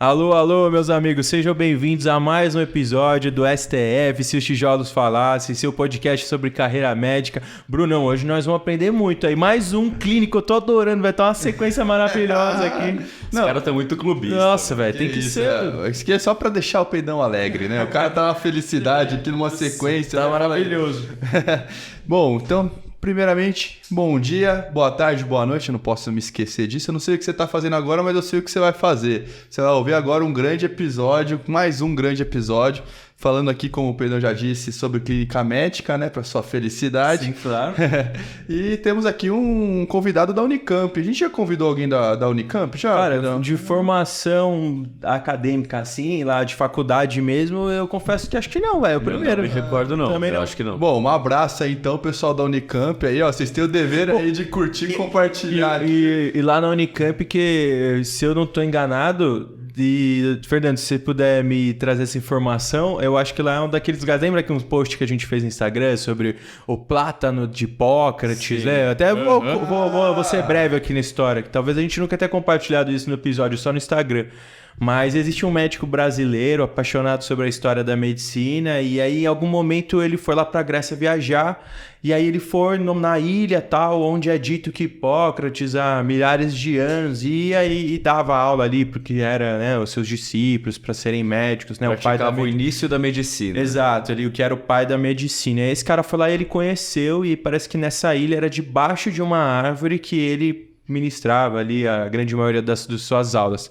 Alô, alô, meus amigos, sejam bem-vindos a mais um episódio do STF, Se os Tijolos Falassem, seu podcast sobre carreira médica. Brunão, hoje nós vamos aprender muito aí. Mais um clínico, eu tô adorando, vai estar uma sequência maravilhosa aqui. Os caras estão muito clubistas. Nossa, velho, tem que isso, ser. Isso aqui é só pra deixar o peidão alegre, né? O cara tá uma felicidade aqui numa sequência. Tá né? maravilhoso. Bom, então, primeiramente, bom dia, boa tarde, boa noite. Eu não posso me esquecer disso. Eu não sei o que você tá fazendo agora, mas eu sei o que você vai fazer. Você vai ouvir agora um grande episódio, mais um grande episódio, falando aqui, como o Pedro já disse, sobre clínica médica, né? Pra sua felicidade. Sim, claro. E temos aqui um convidado da Unicamp. A gente já convidou alguém da Unicamp? Já? Cara, de formação acadêmica assim, lá de faculdade mesmo, eu confesso que acho que não, velho. O primeiro. Não me recordo, não. Também eu não. acho que não. Bom, um abraço aí então, pessoal da Unicamp aí, ó. Vocês têm o dever aí de curtir e compartilhar. E lá na Unicamp, que se eu não tô enganado, Fernando, se você puder me trazer essa informação, eu acho que lá é um daqueles lugares. Lembra que um post que a gente fez no Instagram sobre o plátano de Hipócrates, né? Até vou ser breve aqui na história, que talvez a gente nunca tenha compartilhado isso no episódio, só no Instagram. Mas existe um médico brasileiro apaixonado sobre a história da medicina, e aí em algum momento ele foi lá pra Grécia viajar, e aí ele foi na ilha tal, onde é dito que Hipócrates há milhares de anos e dava aula ali, porque era, né, os seus discípulos para serem médicos, né? Praticava o início da medicina. Exato, ali o que era o pai da medicina. E esse cara foi lá e ele conheceu, e parece que nessa ilha era debaixo de uma árvore que ele ministrava ali a grande maioria das suas aulas.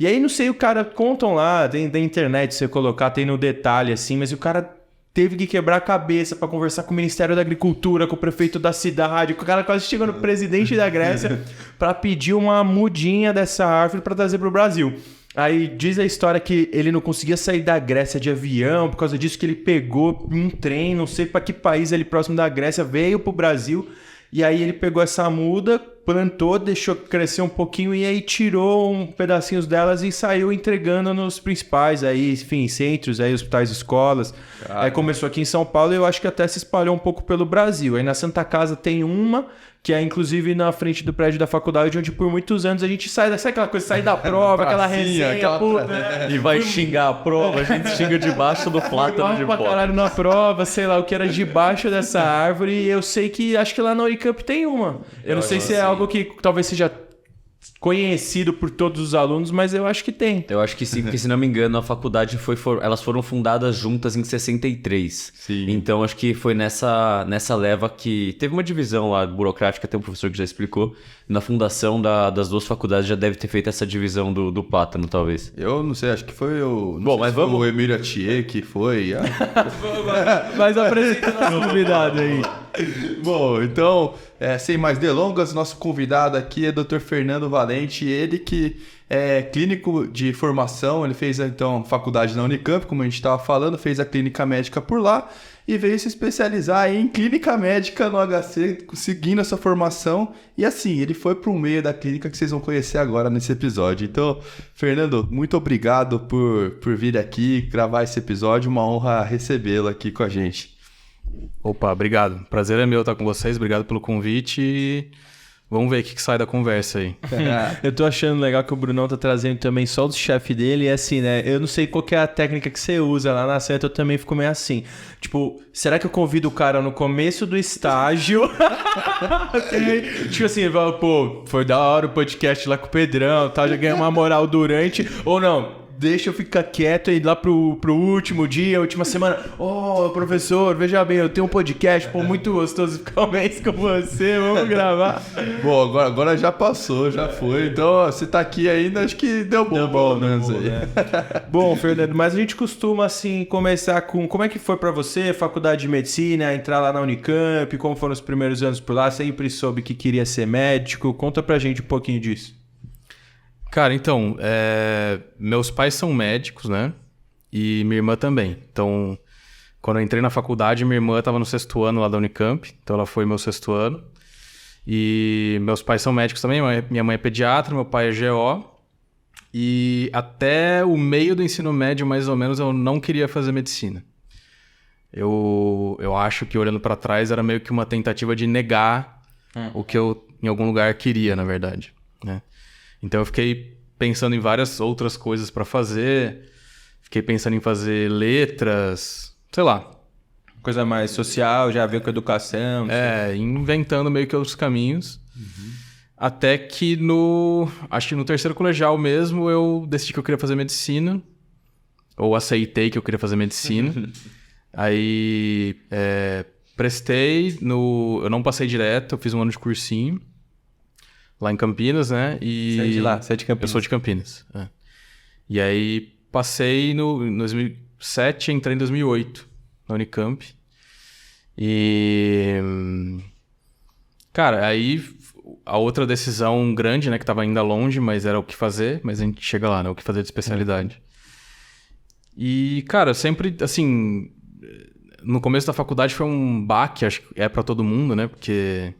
E aí, não sei, o cara, contam lá, tem da internet, se você colocar, tem no detalhe assim, mas o cara teve que quebrar a cabeça pra conversar com o Ministério da Agricultura, com o prefeito da cidade, com o cara quase chegou no presidente da Grécia pra pedir uma mudinha dessa árvore pra trazer pro Brasil. Aí diz a história que ele não conseguia sair da Grécia de avião, por causa disso que ele pegou um trem, não sei pra que país ali próximo da Grécia, veio pro Brasil, e aí ele pegou essa muda, plantou, deixou crescer um pouquinho e aí tirou um pedacinhos delas e saiu entregando nos principais aí, enfim, centros, aí, hospitais, escolas. Aí começou aqui em São Paulo e eu acho que até se espalhou um pouco pelo Brasil. Aí na Santa Casa tem uma, que é inclusive na frente do prédio da faculdade, onde por muitos anos a gente sabe aquela coisa, sai da prova, aquela resenha, E vai xingar a prova, a gente xinga debaixo do plátano de pra pó. caralho na prova, sei lá, o que era debaixo dessa árvore. E eu sei que, acho que lá na Unicamp tem uma. Eu não sei se é algo que talvez seja conhecido por todos os alunos, mas eu acho que tem. Eu acho que sim, porque se não me engano, a faculdade elas foram fundadas juntas em 63. Sim. Então acho que foi nessa leva que teve uma divisão lá burocrática, tem um professor que já explicou. Na fundação das duas faculdades já deve ter feito essa divisão do plátano, talvez. Eu não sei, acho que foi o... Bom, mas vamos... o Emílio Atier que foi... Mas apresenta o nosso convidado aí. Bom, então, sem mais delongas, nosso convidado aqui é o Dr. Fernando Valente, ele que é clínico de formação, ele fez então faculdade na Unicamp, como a gente estava falando, fez a clínica médica por lá e veio se especializar em clínica médica no HC, seguindo essa formação, e assim, ele foi para o meio da clínica que vocês vão conhecer agora nesse episódio. Então, Fernando, muito obrigado por vir aqui gravar esse episódio, uma honra recebê-lo aqui com a gente. Opa, obrigado. Prazer é meu estar com vocês. Obrigado pelo convite e vamos ver o que sai da conversa aí. Eu tô achando legal que o Brunão tá trazendo também só do chefe dele. E assim, né? Eu não sei qual que é a técnica que você usa lá na Santa. Eu também fico meio assim. Tipo, será que eu convido o cara no começo do estágio? Tipo assim, ele fala, pô, foi da hora o podcast lá com o Pedrão, tal, já ganhei uma moral durante. Ou não, deixa eu ficar quieto e ir lá pro último dia, última semana. Ô, professor, veja bem, eu tenho um podcast, pô, muito gostoso ficar um mês com você, vamos gravar. Bom, agora já passou, já foi. Então, ó, você tá aqui ainda, acho que deu bom, né? Bom, Fernando, mas a gente costuma, assim, começar com... Como é que foi pra você, faculdade de medicina, entrar lá na Unicamp, como foram os primeiros anos por lá? Sempre soube que queria ser médico. Conta pra gente um pouquinho disso. Cara, então, meus pais são médicos, né? E minha irmã também. Então, quando eu entrei na faculdade, minha irmã estava no 6º ano lá da Unicamp. Então, ela foi meu 6º ano. E meus pais são médicos também. Minha mãe é pediatra, meu pai é GO. E até o meio do ensino médio, mais ou menos, eu não queria fazer medicina. Eu acho que, olhando para trás, era meio que uma tentativa de negar o que eu, em algum lugar, queria, na verdade, né? Então eu fiquei pensando em várias outras coisas para fazer. Fiquei pensando em fazer letras, sei lá. Coisa mais social, já veio com educação. Inventando meio que outros caminhos. Até que acho que no terceiro colegial mesmo, eu decidi que eu queria fazer medicina. Ou aceitei que eu queria fazer medicina. Aí, prestei, eu não passei direto, eu fiz um ano de cursinho. Lá em Campinas, né? E... Você é de lá? Você é de Campinas? Eu sou de Campinas. E aí, passei em 2007, entrei em 2008 na Unicamp. E... Cara, aí a outra decisão grande, né? Que tava ainda longe, mas era o que fazer. Mas a gente chega lá, né? O que fazer de especialidade. E, cara, sempre, assim... No começo da faculdade foi um baque, acho que é pra todo mundo, né? Porque...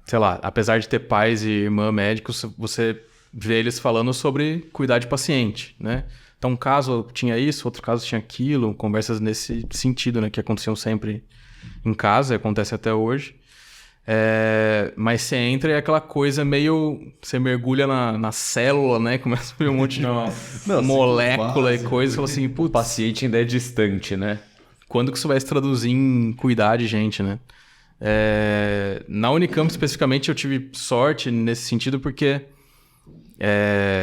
Sei lá, apesar de ter pais e irmã médicos, você vê eles falando sobre cuidar de paciente, né? Então, um caso tinha isso, outro caso tinha aquilo, conversas nesse sentido, né? Que aconteciam sempre em casa, e acontece até hoje. Mas você entra e é aquela coisa meio... Você mergulha na célula, né? Começa a ver um monte de molécula e coisa. Você fala assim, putz... O paciente ainda é distante, né? Quando que isso vai se traduzir em cuidar de gente, né? Na Unicamp, especificamente, eu tive sorte nesse sentido porque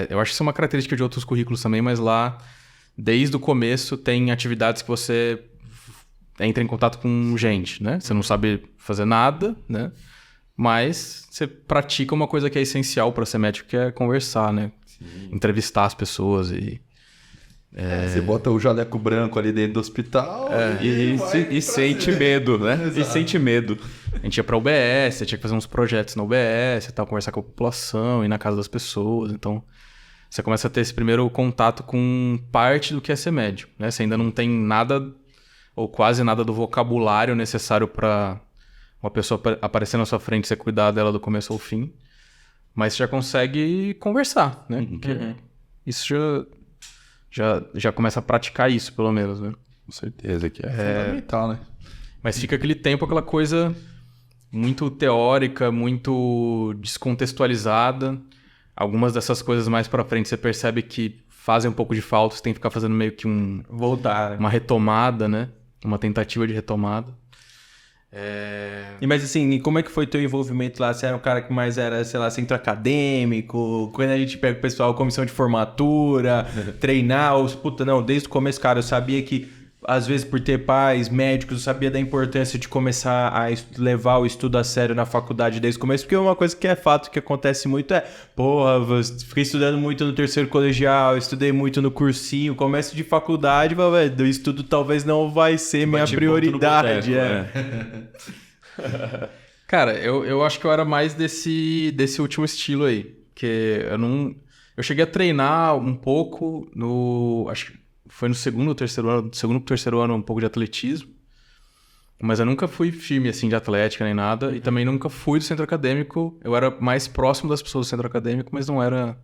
eu acho que isso é uma característica de outros currículos também, mas lá, desde o começo, tem atividades que você entra em contato com gente, né? Você não sabe fazer nada, né? Mas você pratica uma coisa que é essencial para ser médico, que é conversar, né? Sim. Entrevistar as pessoas e... Você bota o jaleco branco ali dentro do hospital e sente medo, né? Exato. E sente medo. A gente ia pra UBS, tinha que fazer uns projetos na UBS e tal, conversar com a população, ir na casa das pessoas. Então, você começa a ter esse primeiro contato com parte do que é ser médico, né? Você ainda não tem nada, ou quase nada do vocabulário necessário para uma pessoa aparecer na sua frente e você cuidar dela do começo ao fim. Mas você já consegue conversar, né? Isso já começa a praticar isso, pelo menos, né? Com certeza, que é fundamental, né? Mas fica aquele tempo, aquela coisa muito teórica, muito descontextualizada. Algumas dessas coisas mais pra frente você percebe que fazem um pouco de falta, você tem que ficar fazendo meio que voltar, né? Uma retomada, né? Uma tentativa de retomada. Mas assim, como é que foi teu envolvimento lá? Você era um cara que mais era, sei lá, centro acadêmico? Quando a gente pega o pessoal, comissão de formatura, treinar, desde o começo, cara, eu sabia que, às vezes, por ter pais médicos, eu sabia da importância de começar a levar o estudo a sério na faculdade desde o começo, porque uma coisa que é fato, que acontece muito fiquei estudando muito no terceiro colegial, estudei muito no cursinho, começo de faculdade, o estudo talvez não vai ser minha prioridade. Cara, eu acho que eu era mais desse último estilo aí, porque eu cheguei a treinar um pouco acho que foi no segundo pro terceiro ano um pouco de atletismo, mas eu nunca fui firme assim de atlética nem nada, e também nunca fui do centro acadêmico. Eu era mais próximo das pessoas do centro acadêmico, mas não era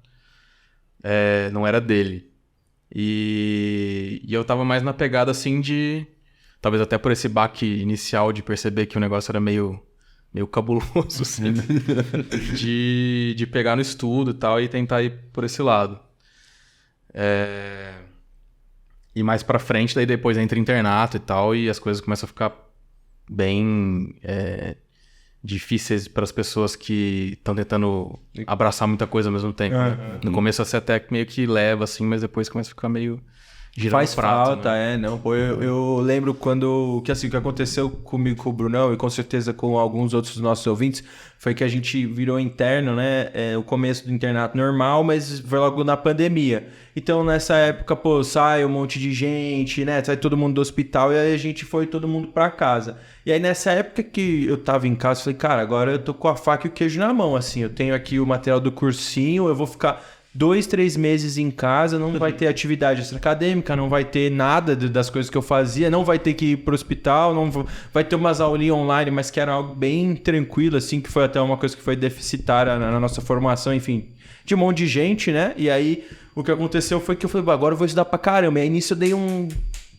dele. E eu tava mais na pegada assim de, talvez até por esse baque inicial de perceber que o negócio era meio cabuloso, assim, de pegar no estudo e tal e tentar ir por esse lado. E mais pra frente, daí depois entra internato e tal, e as coisas começam a ficar bem difíceis para as pessoas que estão tentando abraçar muita coisa ao mesmo tempo. Né? No começo você até meio que leva, assim, mas depois começa a ficar meio girando faz prato, falta, né? não. Pô, eu lembro quando... Que assim, o que aconteceu comigo, com o Brunão, e com certeza com alguns outros dos nossos ouvintes, foi que a gente virou interno, né? O começo do internato normal, mas foi logo na pandemia. Então, nessa época, sai um monte de gente, né? Sai todo mundo do hospital, e aí a gente foi todo mundo pra casa. E aí, nessa época que eu tava em casa, eu falei, cara, agora eu tô com a faca e o queijo na mão, assim. Eu tenho aqui o material do cursinho, eu vou ficar 2-3 meses em casa, não vai ter atividade extra-acadêmica, não vai ter nada das coisas que eu fazia, não vai ter que ir pro hospital, vai ter umas aulinhas online, mas que era algo bem tranquilo, assim, que foi até uma coisa que foi deficitária na nossa formação, enfim, de um monte de gente, né? E aí, o que aconteceu foi que eu falei, agora eu vou estudar pra caramba. E aí, nisso eu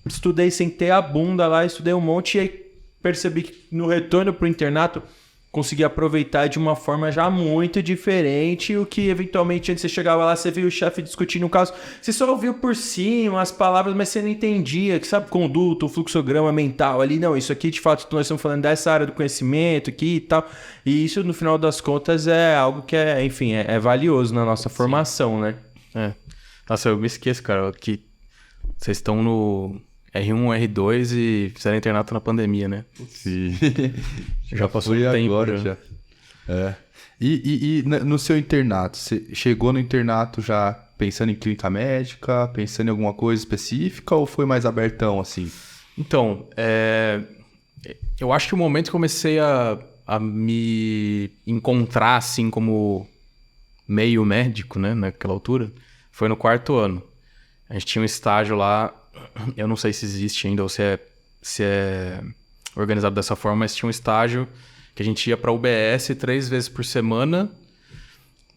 estudei sem ter a bunda lá, estudei um monte, e aí percebi que no retorno pro internato, conseguia aproveitar de uma forma já muito diferente, o que eventualmente antes você chegava lá, você viu o chefe discutindo o caso, você só ouviu por cima as palavras, mas você não entendia, que sabe, conduto, o fluxograma mental ali, não, isso aqui de fato nós estamos falando dessa área do conhecimento aqui e tal, e isso no final das contas é algo que é, enfim, é valioso na nossa formação, né? Nossa, eu me esqueço, cara, que vocês estão no R1, R2 e fizeram internato na pandemia, né? Sim. Já passou foi um tempo. agora, já. E no seu internato, você chegou no internato já pensando em clínica médica, pensando em alguma coisa específica ou foi mais abertão assim? Então, eu acho que o momento que eu comecei a me encontrar assim como meio médico, né, naquela altura, foi no 4º ano. A gente tinha um estágio lá, eu não sei se existe ainda ou se é organizado dessa forma, mas tinha um estágio que a gente ia para UBS 3 vezes por semana.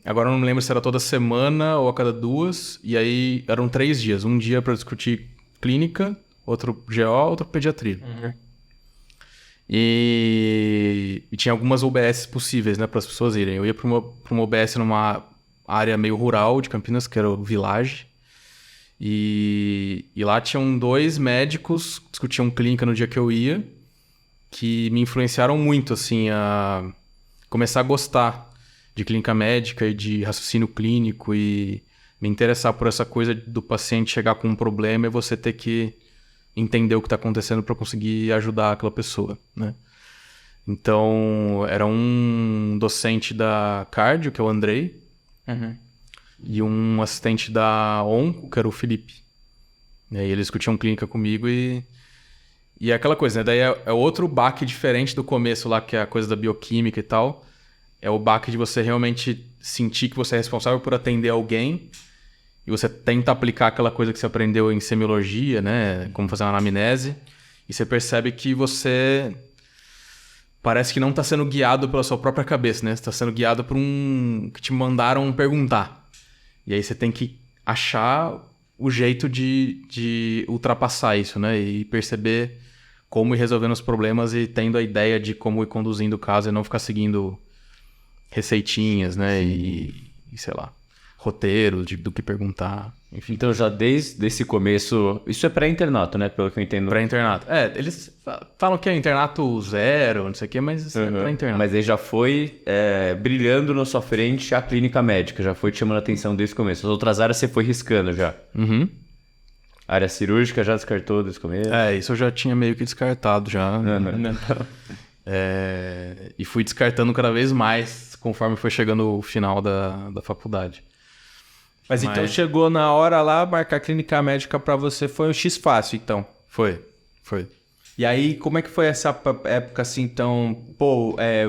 Agora eu não me lembro se era toda semana ou a cada 2. E aí eram 3 dias. Um dia para discutir clínica, outro GO, outro pediatria. E tinha algumas UBS possíveis, né, para as pessoas irem. Eu ia para uma UBS numa área meio rural de Campinas, que era o Village. E lá tinham 2 médicos que discutiam clínica no dia que eu ia, que me influenciaram muito, assim, a começar a gostar de clínica médica e de raciocínio clínico e me interessar por essa coisa do paciente chegar com um problema e você ter que entender o que está acontecendo para conseguir ajudar aquela pessoa, né? Então, era um docente da cardio, que é o Andrei, e um assistente da onco, que era o Felipe. E aí eles discutiam clínica comigo e é aquela coisa, né? Daí é outro baque diferente do começo lá, que é a coisa da bioquímica e tal. É o baque de você realmente sentir que você é responsável por atender alguém e você tenta aplicar aquela coisa que você aprendeu em semiologia, né? Como fazer uma anamnese. E você percebe que você parece que não está sendo guiado pela sua própria cabeça, né? Você está sendo guiado por que te mandaram perguntar. E aí você tem que achar o jeito de ultrapassar isso, né? E perceber como ir resolvendo os problemas e tendo a ideia de como ir conduzindo o caso e não ficar seguindo receitinhas, né? E sei lá, roteiros do que perguntar, enfim. Então já desde esse começo... Isso é pré-internato, né? Pelo que eu entendo. Pré-internato. Eles falam que é internato 0, não sei o quê, mas isso é pré-internato. Mas aí já foi brilhando na sua frente a clínica médica, já foi te chamando a atenção desde o começo. As outras áreas você foi riscando já. Área cirúrgica já descartou desde o começo? Isso eu já tinha meio que descartado já. E fui descartando cada vez mais conforme foi chegando o final da faculdade. Mas então chegou na hora lá, marcar clínica médica pra você foi um X fácil, então? Foi. E aí, como é que foi essa época assim, então,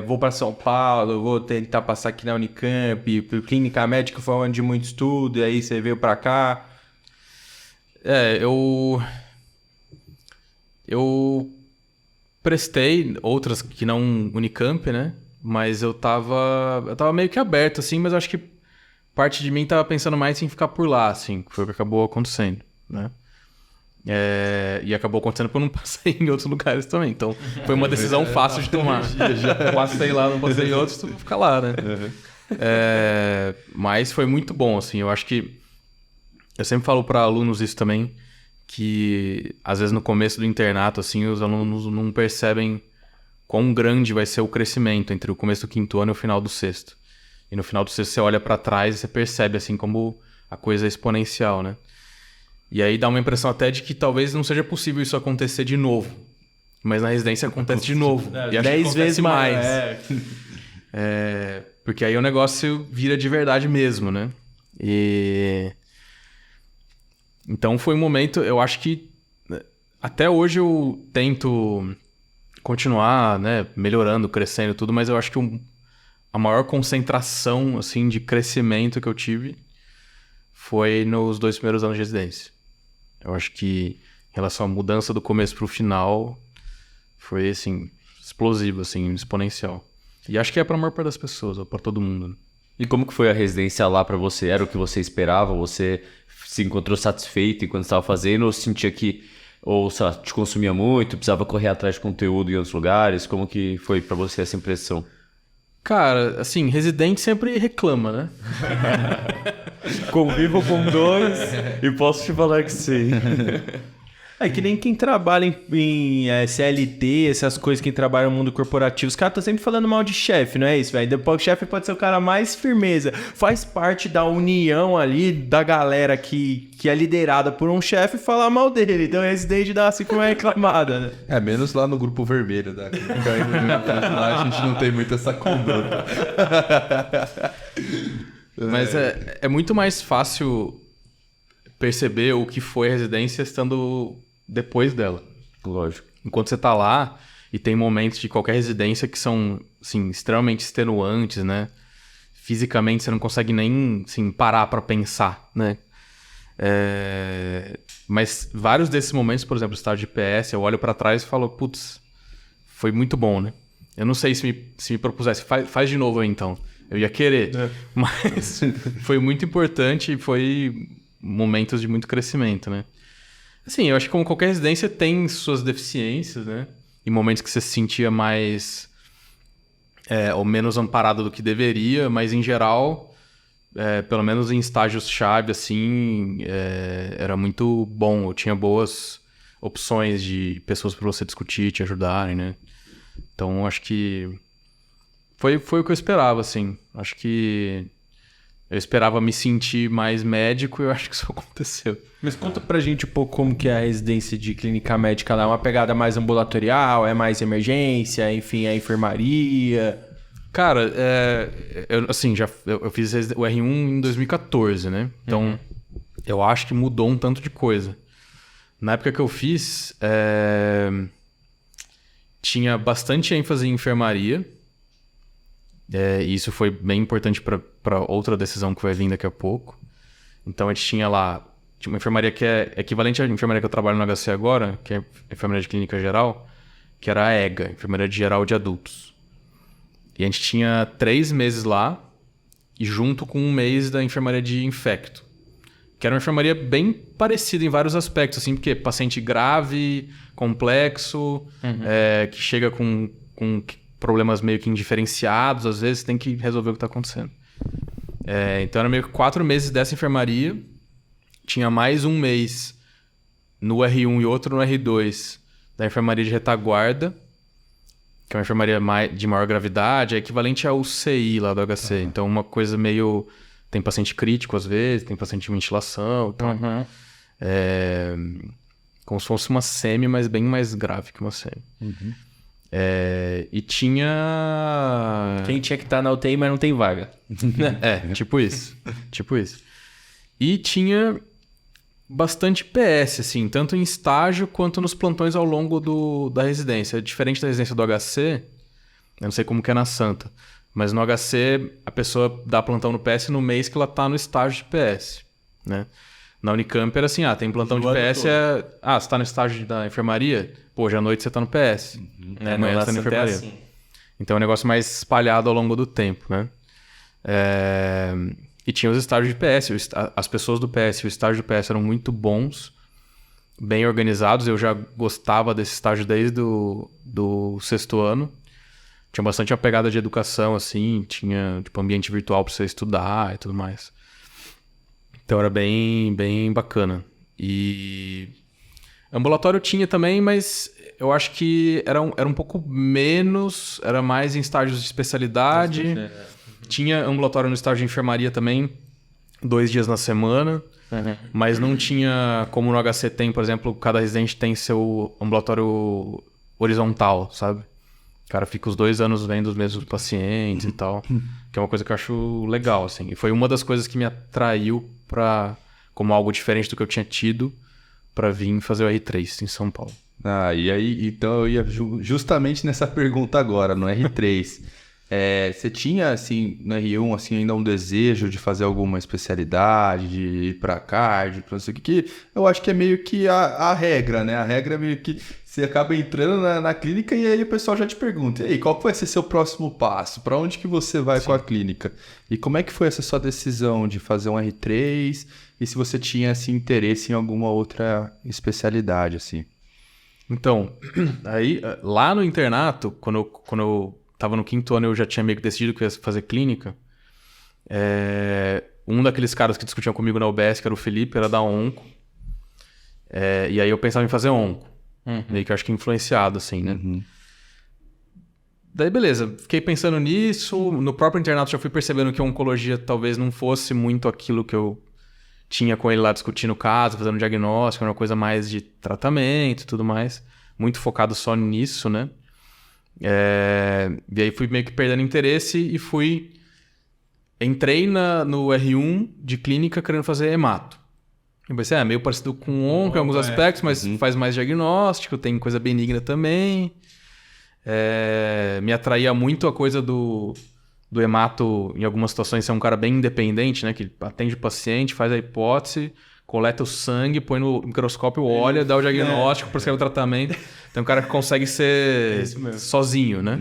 vou pra São Paulo, vou tentar passar aqui na Unicamp, clínica médica foi onde muito estudo, e aí você veio pra cá? Eu prestei outras que não Unicamp, né? Mas eu tava meio que aberto, assim, mas eu acho que parte de mim tava pensando mais em ficar por lá, assim, que foi o que acabou acontecendo, né? E acabou acontecendo porque eu não passei em outros lugares também. Então, foi uma decisão fácil de tomar. Passei lá, não passei em outros, tu vou ficar lá, né? Mas foi muito bom, assim. Eu acho que... Eu sempre falo para alunos isso também, que às vezes no começo do internato, assim, os alunos não percebem quão grande vai ser o crescimento entre o começo do 5º ano e o final do 6º. E no final do 6º você olha para trás e você percebe, assim, como a coisa é exponencial, né? E aí dá uma impressão até de que talvez não seja possível isso acontecer de novo. Mas na residência acontece de novo. E 10 vezes mais. Porque aí o negócio vira de verdade mesmo, né? Então foi um momento, eu acho que até hoje eu tento continuar, né, melhorando, crescendo e tudo, mas eu acho que a maior concentração, assim, de crescimento que eu tive foi nos 2 primeiros anos de residência. Eu acho que em relação à mudança do começo pro final foi, assim, explosivo, assim, exponencial. E acho que é pra maior parte das pessoas, ou pra todo mundo, né? E como que foi a residência lá pra você? Era o que você esperava? Você se encontrou satisfeito enquanto estava fazendo? Ou sentia que sei lá, te consumia muito, precisava correr atrás de conteúdo em outros lugares? Como que foi pra você essa impressão? Cara, assim, residente sempre reclama, né? Convivo com dois e posso te falar que sim. É que nem quem trabalha em CLT, essas coisas, quem trabalha no mundo corporativo, os caras estão sempre falando mal de chefe, não é isso, velho? Depois o chefe pode ser o cara mais firmeza. Faz parte da união ali, da galera que é liderada por um chefe falar mal dele. Então o residente dá assim como é reclamada, né? Menos lá no grupo vermelho da clínica. Lá a gente não tem muito essa conduta. Mas é muito mais fácil perceber o que foi a residência estando depois dela. Lógico. Enquanto você tá lá, e tem momentos de qualquer residência que são, assim, extremamente extenuantes, né? Fisicamente você não consegue nem, assim, parar pra pensar, né? Mas vários desses momentos, por exemplo, o estágio de PS, eu olho pra trás e falo, putz, foi muito bom, né? Eu não sei se me propusesse, faz de novo aí então. Eu ia querer, mas foi muito importante e foi momentos de muito crescimento, né? Assim, eu acho que como qualquer residência tem suas deficiências, né? Em momentos que você se sentia mais ou menos amparado do que deveria, mas em geral, pelo menos em estágios-chave, assim, era muito bom. Eu tinha boas opções de pessoas para você discutir, te ajudarem, né? Então, acho que foi o que eu esperava, assim. Acho que eu esperava me sentir mais médico e eu acho que isso aconteceu. Mas conta pra gente um pouco como que é a residência de clínica médica lá. É uma pegada mais ambulatorial, é mais emergência, enfim, é enfermaria? Cara, eu fiz o R1 em 2014, né? Então, eu acho que mudou um tanto de coisa. Na época que eu fiz, tinha bastante ênfase em enfermaria. E isso foi bem importante para outra decisão que vai vir daqui a pouco. Então a gente tinha uma enfermaria que é equivalente à enfermaria que eu trabalho no HC agora, que é a enfermaria de clínica geral, que era a EGA, Enfermaria de Geral de Adultos. E a gente tinha 3 meses lá, e junto com 1 mês da enfermaria de infecto. Que era uma enfermaria bem parecida em vários aspectos, assim, porque paciente grave, complexo, que chega com problemas meio que indiferenciados, às vezes tem que resolver o que está acontecendo. Então era meio que 4 meses dessa enfermaria, tinha mais 1 mês no R1 e outro no R2 da enfermaria de retaguarda, que é uma enfermaria de maior gravidade, é equivalente ao CI lá do HC. Então uma coisa meio... Tem paciente crítico às vezes, tem paciente de ventilação e tal. Como se fosse uma SEMI, mas bem mais grave que uma SEMI. E tinha... Quem tinha que estar na UTI, mas não tem vaga. Tipo isso. Tipo isso. E tinha bastante PS, assim, tanto em estágio quanto nos plantões ao longo da residência. Diferente da residência do HC, eu não sei como que é na Santa, mas no HC a pessoa dá plantão no PS no mês que ela tá no estágio de PS, né? Na Unicamp era assim, tem plantão de PS, você tá no estágio da enfermaria? Pô, hoje à noite você tá no PS. Amanhã você tá na enfermaria. Assim. Então é um negócio mais espalhado ao longo do tempo, né? E tinha os estágios de PS. As pessoas do PS e o estágio do PS eram muito bons, bem organizados. Eu já gostava desse estágio desde do 6º ano. Tinha bastante uma pegada de educação, assim. Tinha tipo ambiente virtual para você estudar e tudo mais. Então era bem, bem bacana. E ambulatório tinha também, mas eu acho que era um pouco menos, era mais em estágios de especialidade. Tinha ambulatório no estágio de enfermaria também, 2 dias na semana. Mas não tinha, como no HC tem, por exemplo, cada residente tem seu ambulatório horizontal, sabe? O cara fica os 2 anos vendo os mesmos pacientes e tal. Que é uma coisa que eu acho legal, assim. E foi uma das coisas que me atraiu como algo diferente do que eu tinha tido para vir fazer o R3 em São Paulo. E aí, então eu ia justamente nessa pergunta agora, no R3. Você tinha, assim, no R1, assim, ainda um desejo de fazer alguma especialidade, de ir pra cardio, pra não sei o que eu acho que é meio que a regra, né? A regra é meio que você acaba entrando na clínica e aí o pessoal já te pergunta, e aí, qual vai ser seu próximo passo? Pra onde que você vai com a clínica? E como é que foi essa sua decisão de fazer um R3? E se você tinha, assim, interesse em alguma outra especialidade, assim? Então, aí, lá no internato, quando eu tava no 5º ano, eu já tinha meio que decidido que eu ia fazer clínica. Um daqueles caras que discutiam comigo na UBS, que era o Felipe, era da onco. E aí eu pensava em fazer onco. Meio que eu acho que influenciado, assim, né? Daí, beleza. Fiquei pensando nisso. No próprio internato já fui percebendo que a oncologia talvez não fosse muito aquilo que eu tinha com ele lá discutindo o caso, fazendo diagnóstico, era uma coisa mais de tratamento e tudo mais. Muito focado só nisso, né? E aí fui meio que perdendo interesse e entrei no R1 de clínica querendo fazer hemato. Eu pensei, meio parecido com onco em alguns aspectos, mas faz mais diagnóstico, tem coisa benigna também. Me atraía muito a coisa do hemato, em algumas situações, ser um cara bem independente, né? Que atende o paciente, faz a hipótese, coleta o sangue, põe no microscópio, olha, dá o diagnóstico, prescreve o tratamento. Tem um cara que consegue ser sozinho, né?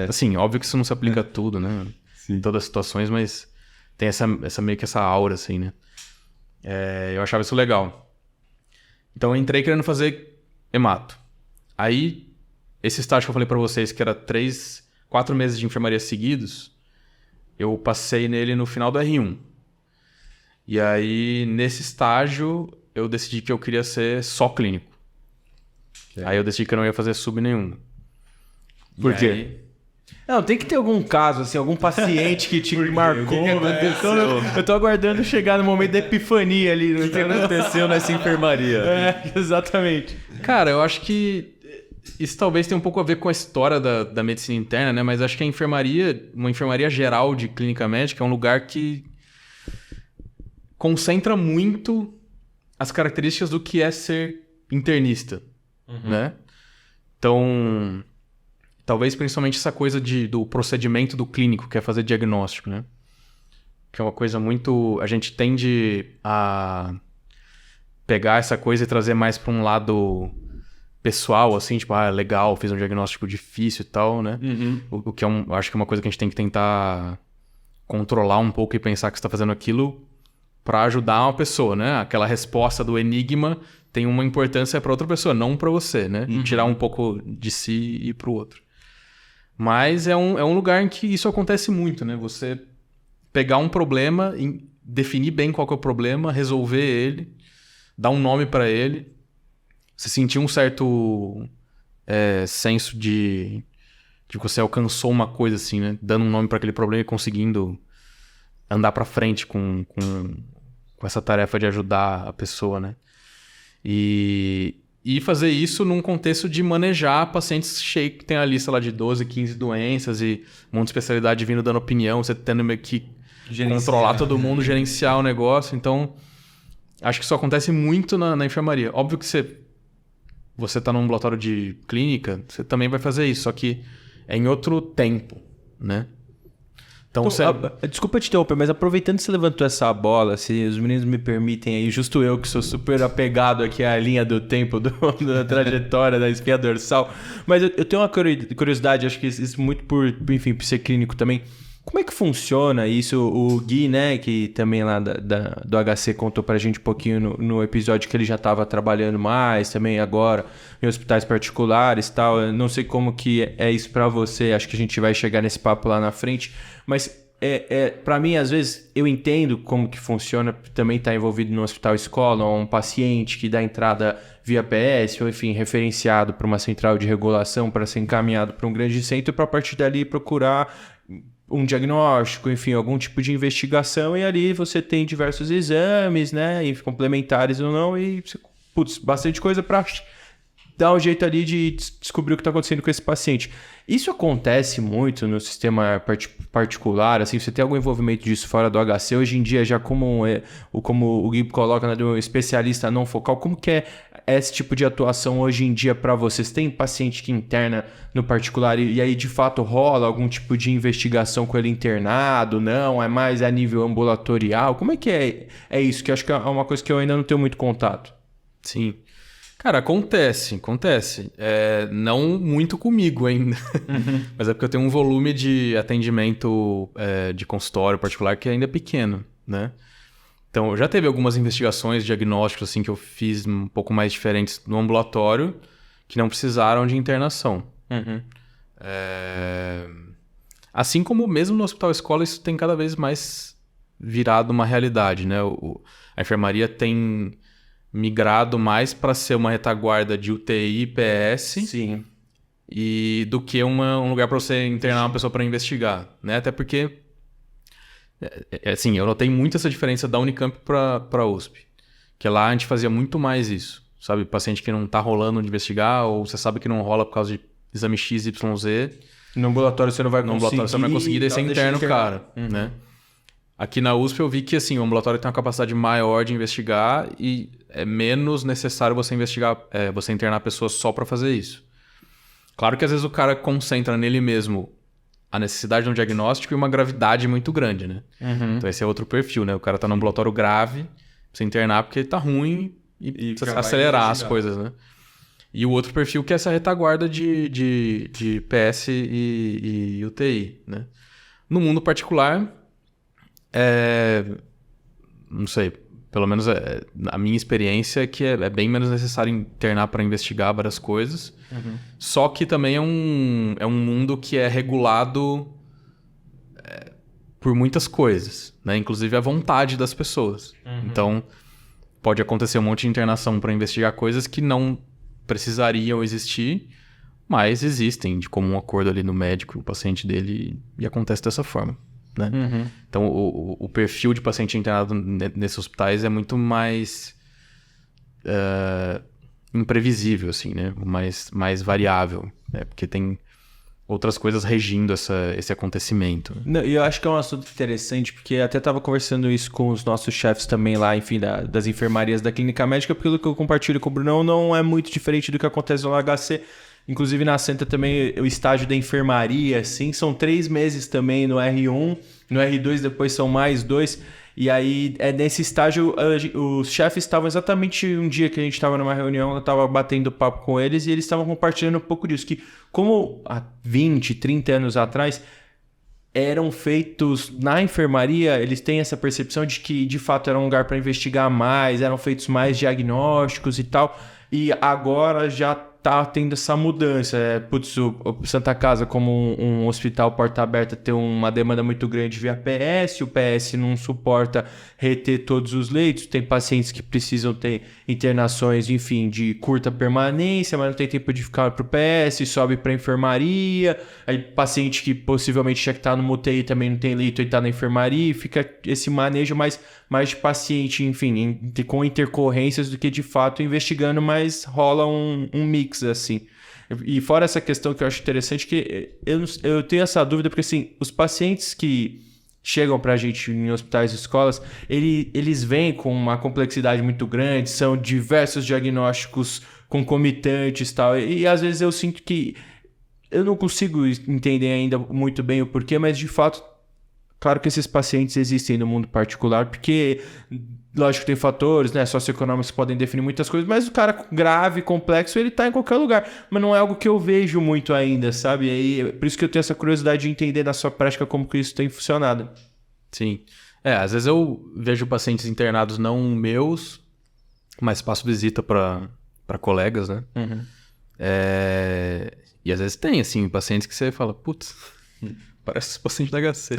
Assim, óbvio que isso não se aplica a tudo, né? Em todas as situações, mas tem meio que essa aura, assim, né? Eu achava isso legal. Então eu entrei querendo fazer hemato. Aí, esse estágio que eu falei pra vocês, que era 4 meses de enfermaria seguidos, eu passei nele no final do R1. E aí, nesse estágio, eu decidi que eu queria ser só clínico. Aí eu decidi que eu não ia fazer sub nenhum. Por quê? Não, tem que ter algum caso, assim, algum paciente que te marcou. Então, eu tô aguardando chegar no momento da epifania ali. O que aconteceu nessa enfermaria? Exatamente. Cara, eu acho que isso talvez tenha um pouco a ver com a história da medicina interna, né? Mas acho que uma enfermaria geral de clínica médica é um lugar que concentra muito as características do que é ser internista, né? Então, talvez principalmente essa coisa do procedimento do clínico, que é fazer diagnóstico, né? Que é uma coisa muito... A gente tende a pegar essa coisa e trazer mais para um lado pessoal, assim, tipo, legal, fiz um diagnóstico difícil e tal, né? O que acho que é uma coisa que a gente tem que tentar controlar um pouco e pensar que você está fazendo aquilo para ajudar uma pessoa, né? Aquela resposta do enigma tem uma importância para outra pessoa, não para você, né? Tirar um pouco de si e ir para o outro. Mas é um lugar em que isso acontece muito, né? Você pegar um problema, definir bem qual que é o problema, resolver ele, dar um nome para ele, você sentir um certo senso de que você alcançou uma coisa assim, né? Dando um nome para aquele problema e conseguindo andar para frente com essa tarefa de ajudar a pessoa, né? E fazer isso num contexto de manejar pacientes cheios que tem a lista lá de 12, 15 doenças e um monte de especialidade vindo dando opinião, você tendo meio que controlar todo mundo, gerenciar o negócio. Então, acho que isso acontece muito na enfermaria. Óbvio que você tá num ambulatório de clínica, você também vai fazer isso, só que é em outro tempo, né? Então, desculpa te interromper, mas aproveitando que você levantou essa bola, se os meninos me permitem aí, justo eu que sou super apegado aqui à linha do tempo da trajetória da espinha dorsal, mas eu tenho uma curiosidade, acho que isso muito por ser clínico também. Como é que funciona isso? O Gui, né, que também lá do HC contou pra gente um pouquinho no episódio que ele já estava trabalhando mais, também agora em hospitais particulares e tal. Eu não sei como que é isso pra você, acho que a gente vai chegar nesse papo lá na frente, mas pra mim, às vezes, eu entendo como que funciona também estar envolvido no hospital escola, ou um paciente que dá entrada via PS, ou enfim, referenciado para uma central de regulação para ser encaminhado para um grande centro para a partir dali procurar um diagnóstico, enfim, algum tipo de investigação, e ali você tem diversos exames, né, e complementares ou não, e bastante coisa para dar um jeito ali de descobrir o que está acontecendo com esse paciente. Isso acontece muito no sistema particular, assim, você tem algum envolvimento disso fora do HC? Hoje em dia, já como o Gui coloca, né, de um especialista não focal, como que é esse tipo de atuação hoje em dia para vocês? Tem paciente que interna no particular e aí de fato rola algum tipo de investigação com ele internado? Não? É mais a nível ambulatorial? Como é que é isso? Que eu acho que é uma coisa que eu ainda não tenho muito contato. Sim. Cara, acontece. Não muito comigo ainda. Mas é porque eu tenho um volume de atendimento de consultório particular que ainda é pequeno, né? Então, já teve algumas investigações, diagnósticos, assim, que eu fiz um pouco mais diferentes no ambulatório, que não precisaram de internação. Assim como mesmo no hospital escola, isso tem cada vez mais virado uma realidade, né? A enfermaria tem migrado mais para ser uma retaguarda de UTI e PS. Sim. E do que um lugar para você internar uma pessoa para investigar, né? Até porque, assim, eu notei muito essa diferença da Unicamp para USP. Que lá a gente fazia muito mais isso, sabe? Paciente que não tá rolando de investigar, ou você sabe que não rola por causa de exame X, Y, Z. No ambulatório você não vai No conseguir. ambulatório você não vai conseguir, daí você então interna o deixa cara, né? Aqui na USP eu vi que, assim, o ambulatório tem uma capacidade maior de investigar e é menos necessário você investigar, você internar a pessoa só para fazer isso. Claro que às vezes o cara concentra nele mesmo a necessidade de um diagnóstico e uma gravidade muito grande, né? Então esse é outro perfil, né? O cara tá no ambulatório grave, precisa internar porque ele tá ruim e precisa acelerar as coisas, né? E o outro perfil que é essa retaguarda de PS e UTI, né? No mundo particular, não sei, pelo menos a minha experiência é que é bem menos necessário internar para investigar várias coisas. Só que também é um mundo que é regulado por muitas coisas, né? Inclusive a vontade das pessoas. Então, pode acontecer um monte de internação para investigar coisas que não precisariam existir, mas existem de comum acordo ali no médico, o paciente dele, e acontece dessa forma, né? Então, o perfil de paciente internado nesses hospitais é muito mais imprevisível, assim, né? Mais variável, né? Porque tem outras coisas regindo esse acontecimento. E eu acho que é um assunto interessante, porque até estava conversando isso com os nossos chefes também lá, enfim, das enfermarias da clínica médica, porque o que eu compartilho com o Brunão não é muito diferente do que acontece no HC. Inclusive na Senta também o estágio da enfermaria, assim, são 3 meses também no R1, no R2 depois são mais 2. E aí, nesse estágio, os chefes estavam exatamente um dia que a gente estava numa reunião, eu estava batendo papo com eles e eles estavam compartilhando um pouco disso, que como há 20, 30 anos atrás eram feitos na enfermaria, eles têm essa percepção de que de fato era um lugar para investigar mais, eram feitos mais diagnósticos e tal, e agora já tá tendo essa mudança. Putz, o Santa Casa, como um hospital porta aberta, tem uma demanda muito grande via PS, o PS não suporta reter todos os leitos, tem pacientes que precisam ter internações, enfim, de curta permanência, mas não tem tempo de ficar pro PS, sobe pra enfermaria, aí paciente que possivelmente tinha que estar no UTI também não tem leito e tá na enfermaria, e fica esse manejo mais de paciente, enfim, com intercorrências do que de fato investigando, mas rola um mix assim. E fora essa questão que eu acho interessante, que eu tenho essa dúvida, porque assim, os pacientes que chegam pra gente em hospitais e escolas, eles vêm com uma complexidade muito grande, são diversos diagnósticos concomitantes e tal, e às vezes eu sinto que eu não consigo entender ainda muito bem o porquê, mas de fato, claro que esses pacientes existem no mundo particular, porque lógico que tem fatores, né, socioeconômicos que podem definir muitas coisas, mas o cara grave, complexo, ele tá em qualquer lugar. Mas não é algo que eu vejo muito ainda, sabe? E por isso que eu tenho essa curiosidade de entender na sua prática como que isso tem funcionado. Sim. Às vezes eu vejo pacientes internados não meus, mas passo visita para colegas, né? E às vezes tem, assim, pacientes que você fala, putz, parece esse paciente da HC.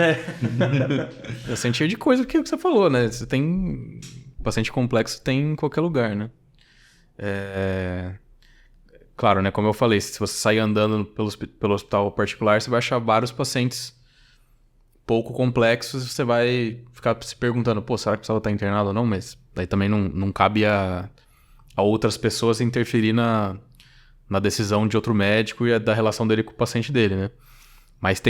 Paciente cheio de coisa, que é o que você falou, né? Você tem... Paciente complexo tem em qualquer lugar, né? Claro, né? Como eu falei, se você sair andando pelo hospital particular, você vai achar vários pacientes pouco complexos, você vai ficar se perguntando, pô, será que precisava estar internado ou não? Mas daí também não cabe a outras pessoas interferir na decisão de outro médico e da relação dele com o paciente dele, né? Mas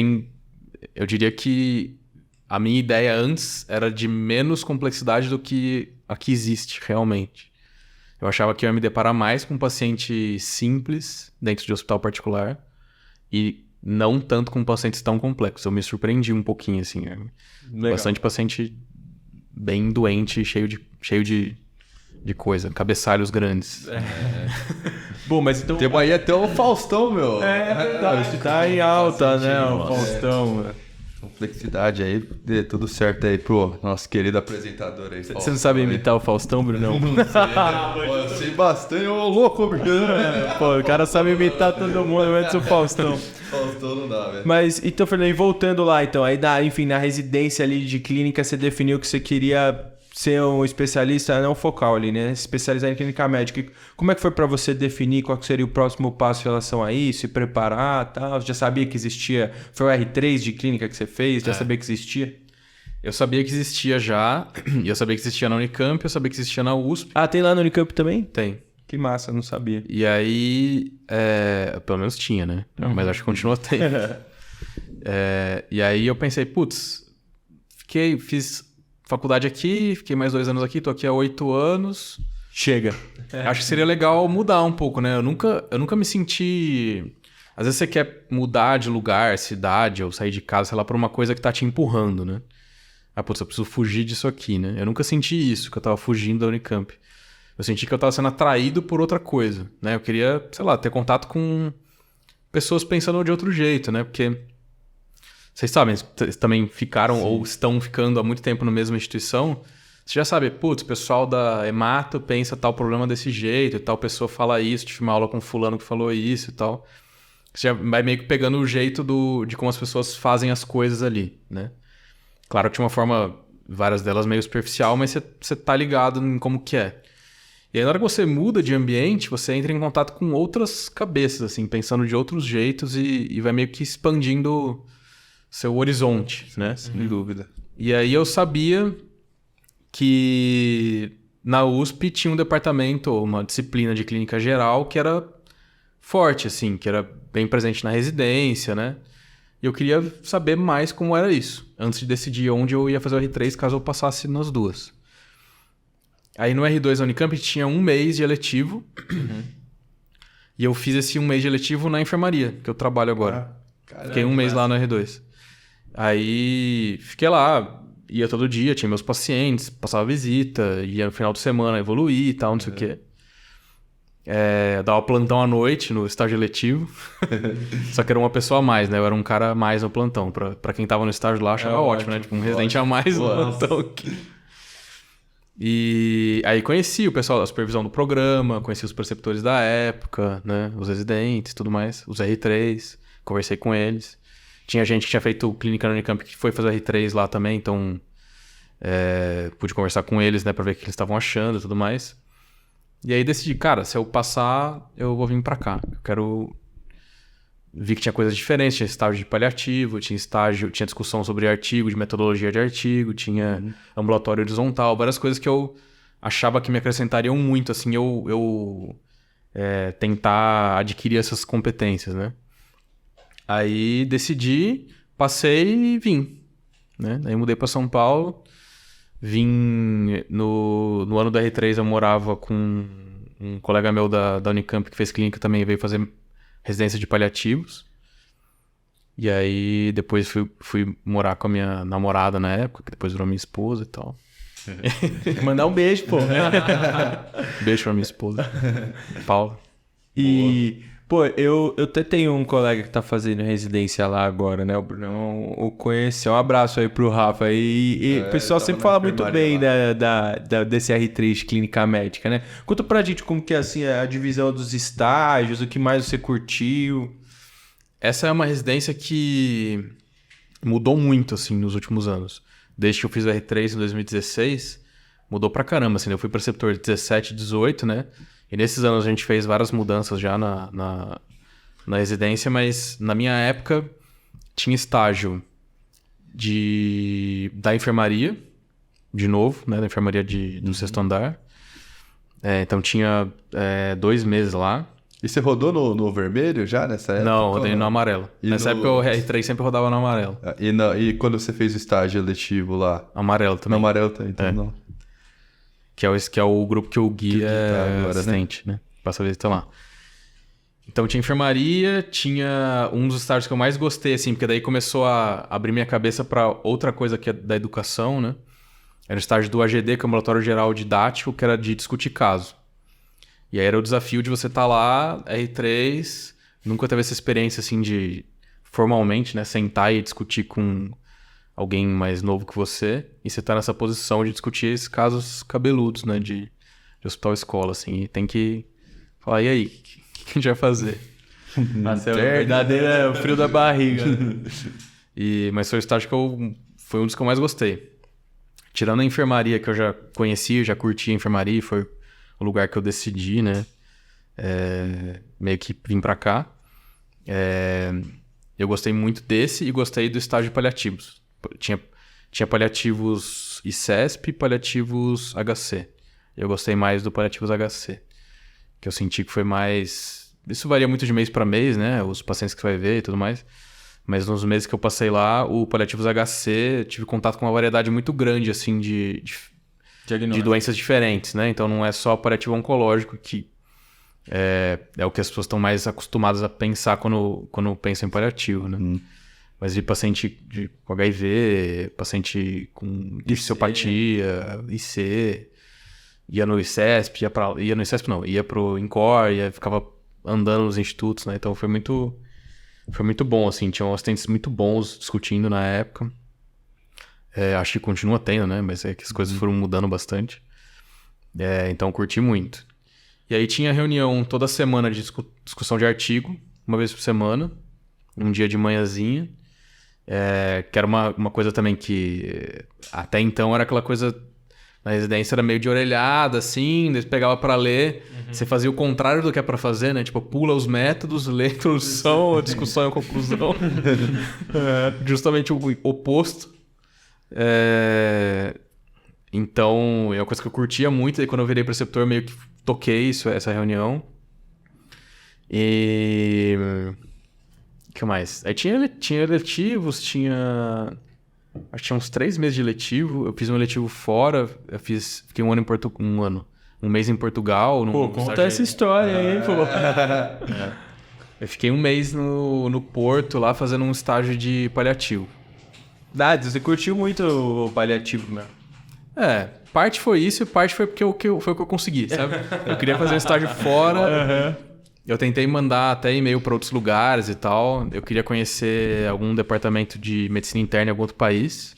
eu diria que a minha ideia antes era de menos complexidade do que a que existe realmente. Eu achava que eu ia me deparar mais com um paciente simples dentro de hospital particular e não tanto com pacientes tão complexos. Eu me surpreendi um pouquinho, assim. Bastante paciente bem doente, cheio de coisa, cabeçalhos grandes. Bom, mas então... Tem aí até o Faustão, meu. É verdade, tá em alta, né, o Faustão. Complexidade aí, dê tudo certo aí pro nosso querido apresentador aí. Você não sabe imitar o Faustão, Brunão? Não sei, pô, eu sei bastante, ô louco, Pô, o cara sabe imitar todo mundo, menos o Faustão. Faustão não dá, velho. Mas, então, Fernando, voltando lá, então, aí, enfim, na residência ali de clínica, você definiu que você queria ser um especialista não focal ali, né? Especializar em clínica médica. Como é que foi pra você definir qual que seria o próximo passo em relação a isso, se preparar e tal? Já sabia que existia? Foi o R3 de clínica que você fez? Já sabia que existia? Eu sabia que existia já, e eu sabia que existia na Unicamp, eu sabia que existia na USP. Ah, tem lá no Unicamp também? Tem. Que massa, não sabia. E aí, pelo menos tinha, né? Mas acho que continua tendo. E aí eu pensei, putz, fiz faculdade aqui, fiquei mais 2 anos aqui, tô aqui há 8 anos. Chega. Acho que seria legal mudar um pouco, né? Eu nunca me senti... Às vezes você quer mudar de lugar, cidade, ou sair de casa, sei lá, por uma coisa que tá te empurrando, né? Ah, putz, eu preciso fugir disso aqui, né? Eu nunca senti isso, que eu tava fugindo da Unicamp. Eu senti que eu tava sendo atraído por outra coisa, né? Eu queria, sei lá, ter contato com pessoas pensando de outro jeito, né? Porque... Vocês sabem, vocês também ficaram ou estão ficando há muito tempo na mesma instituição. Você já sabe, putz, o pessoal da hemato pensa tal problema desse jeito, e tal pessoa fala isso, tive uma aula com fulano que falou isso e tal. Você já vai meio que pegando o jeito de como as pessoas fazem as coisas ali, né? Claro que de uma forma, várias delas meio superficial, mas você tá ligado em como que é. E aí na hora que você muda de ambiente, você entra em contato com outras cabeças, assim, pensando de outros jeitos e vai meio que expandindo seu horizonte, né? Sem dúvida. E aí eu sabia que na USP tinha um departamento, uma disciplina de clínica geral que era forte, assim, que era bem presente na residência, né? E eu queria saber mais como era isso, antes de decidir onde eu ia fazer o R3, caso eu passasse nas duas. Aí no R2 da Unicamp tinha 1 mês de eletivo, e eu fiz esse 1 mês de eletivo na enfermaria, que eu trabalho agora. Fiquei 1 mês lá no R2. Aí fiquei lá, ia todo dia, tinha meus pacientes, passava visita, ia no final de semana evoluir e tal, não sei o quê. Dava plantão à noite no estágio eletivo. Só que era uma pessoa a mais, né? Eu era um cara a mais no plantão. Pra quem tava no estágio lá, achava ótimo, né? Tipo, um residente a mais no plantão aqui. E aí conheci o pessoal da supervisão do programa, conheci os preceptores da época, né? Os residentes e tudo mais, os R3, conversei com eles. Tinha gente que tinha feito clínica na Unicamp que foi fazer R3 lá também, então pude conversar com eles, né, pra ver o que eles estavam achando e tudo mais. E aí decidi, cara, se eu passar, eu vou vir pra cá. Eu quero... Vi que tinha coisas diferentes, tinha estágio de paliativo, tinha discussão sobre artigo, de metodologia de artigo, tinha ambulatório horizontal, várias coisas que eu achava que me acrescentariam muito, assim, eu tentar adquirir essas competências, né? Aí decidi, passei e vim, né? Aí mudei para São Paulo, vim no ano da R3 eu morava com um colega meu da Unicamp que fez clínica também, veio fazer residência de paliativos. E aí depois fui morar com a minha namorada na época, que depois virou minha esposa e tal. Mandar um beijo, pô. Beijo pra minha esposa, Paula. E... Pô, eu até tenho um colega que tá fazendo residência lá agora, né? O Brunão o conheceu. Um abraço aí pro Rafa. E o pessoal sempre fala muito bem desse R3 de clínica médica, né? Conta pra gente como que é assim, a divisão dos estágios, o que mais você curtiu. Essa é uma residência que mudou muito, assim, nos últimos anos. Desde que eu fiz o R3 em 2016, mudou pra caramba, assim. Eu fui preceptor de 17, 18, né? E nesses anos a gente fez várias mudanças já na residência, mas na minha época tinha estágio da enfermaria, de novo, né? Da enfermaria do 6º andar. Então tinha 2 meses lá. E você rodou no vermelho já nessa época? Não, rodei no amarelo. Nessa época o R3 sempre rodava no amarelo. E quando você fez o estágio eletivo lá? Amarelo também. No amarelo também, então não. Que é o grupo que o Gui é agora, assistente, né? Passa a visita lá. Então tinha enfermaria, tinha um dos estágios que eu mais gostei, assim, porque daí começou a abrir minha cabeça para outra coisa que é da educação, né? Era o estágio do AGD, que é o Ambulatório Geral Didático, que era de discutir caso. E aí era o desafio de você estar lá, R3, nunca teve essa experiência, assim, de formalmente, né? Sentar e discutir com alguém mais novo que você, e você tá nessa posição de discutir esses casos cabeludos, né, de hospital-escola, assim, e tem que falar, e aí, o que a gente vai fazer? Nossa, é o verdadeiro é o frio da barriga. Mas foi o estágio foi um dos que eu mais gostei. Tirando a enfermaria, que eu já conhecia, já curtia a enfermaria, foi o lugar que eu decidi, né, meio que vim pra cá. Eu gostei muito desse e gostei do estágio de paliativos. Tinha paliativos ICESP e paliativos HC. Eu gostei mais do paliativos HC, que eu senti que foi mais... Isso varia muito de mês para mês, né? Os pacientes que você vai ver e tudo mais. Mas nos meses que eu passei lá, o paliativos HC, eu tive contato com uma variedade muito grande, assim, de doenças diferentes, né? Então não é só paliativo oncológico, que é o que as pessoas estão mais acostumadas a pensar quando pensam em paliativo, né? Mas vi paciente com HIV, paciente com disciopatia, IC, ia no ICESP, ia no ICESP não, ia pro INCOR, ficava andando nos institutos, né? Então foi muito bom, assim, tinha assistentes muito bons discutindo na época. Acho que continua tendo, né? Mas é que as coisas foram mudando bastante. Então curti muito. E aí tinha reunião toda semana de discussão de artigo, uma vez por semana, um dia de manhãzinha. Que era uma coisa também que até então era aquela coisa, na residência era meio de orelhada, assim, daí você pegava pra ler, você fazia o contrário do que é pra fazer, né? Tipo, pula os métodos, lê a introdução, a discussão e a conclusão. Justamente o oposto. Então, é uma coisa que eu curtia muito, e quando eu virei preceptor, meio que toquei essa reunião. E... o que mais? Aí tinha eletivos, acho que tinha uns 3 meses de letivo. Eu fiz um eletivo fora, fiquei um mês em Portugal. Pô, conta essa história aí, pô. Eu fiquei um mês no Porto lá fazendo um estágio de paliativo. Você curtiu muito o paliativo, meu. Parte foi isso e parte foi porque foi o que eu consegui, sabe? Eu queria fazer um estágio fora. Eu tentei mandar até e-mail para outros lugares e tal. Eu queria conhecer algum departamento de medicina interna em algum outro país.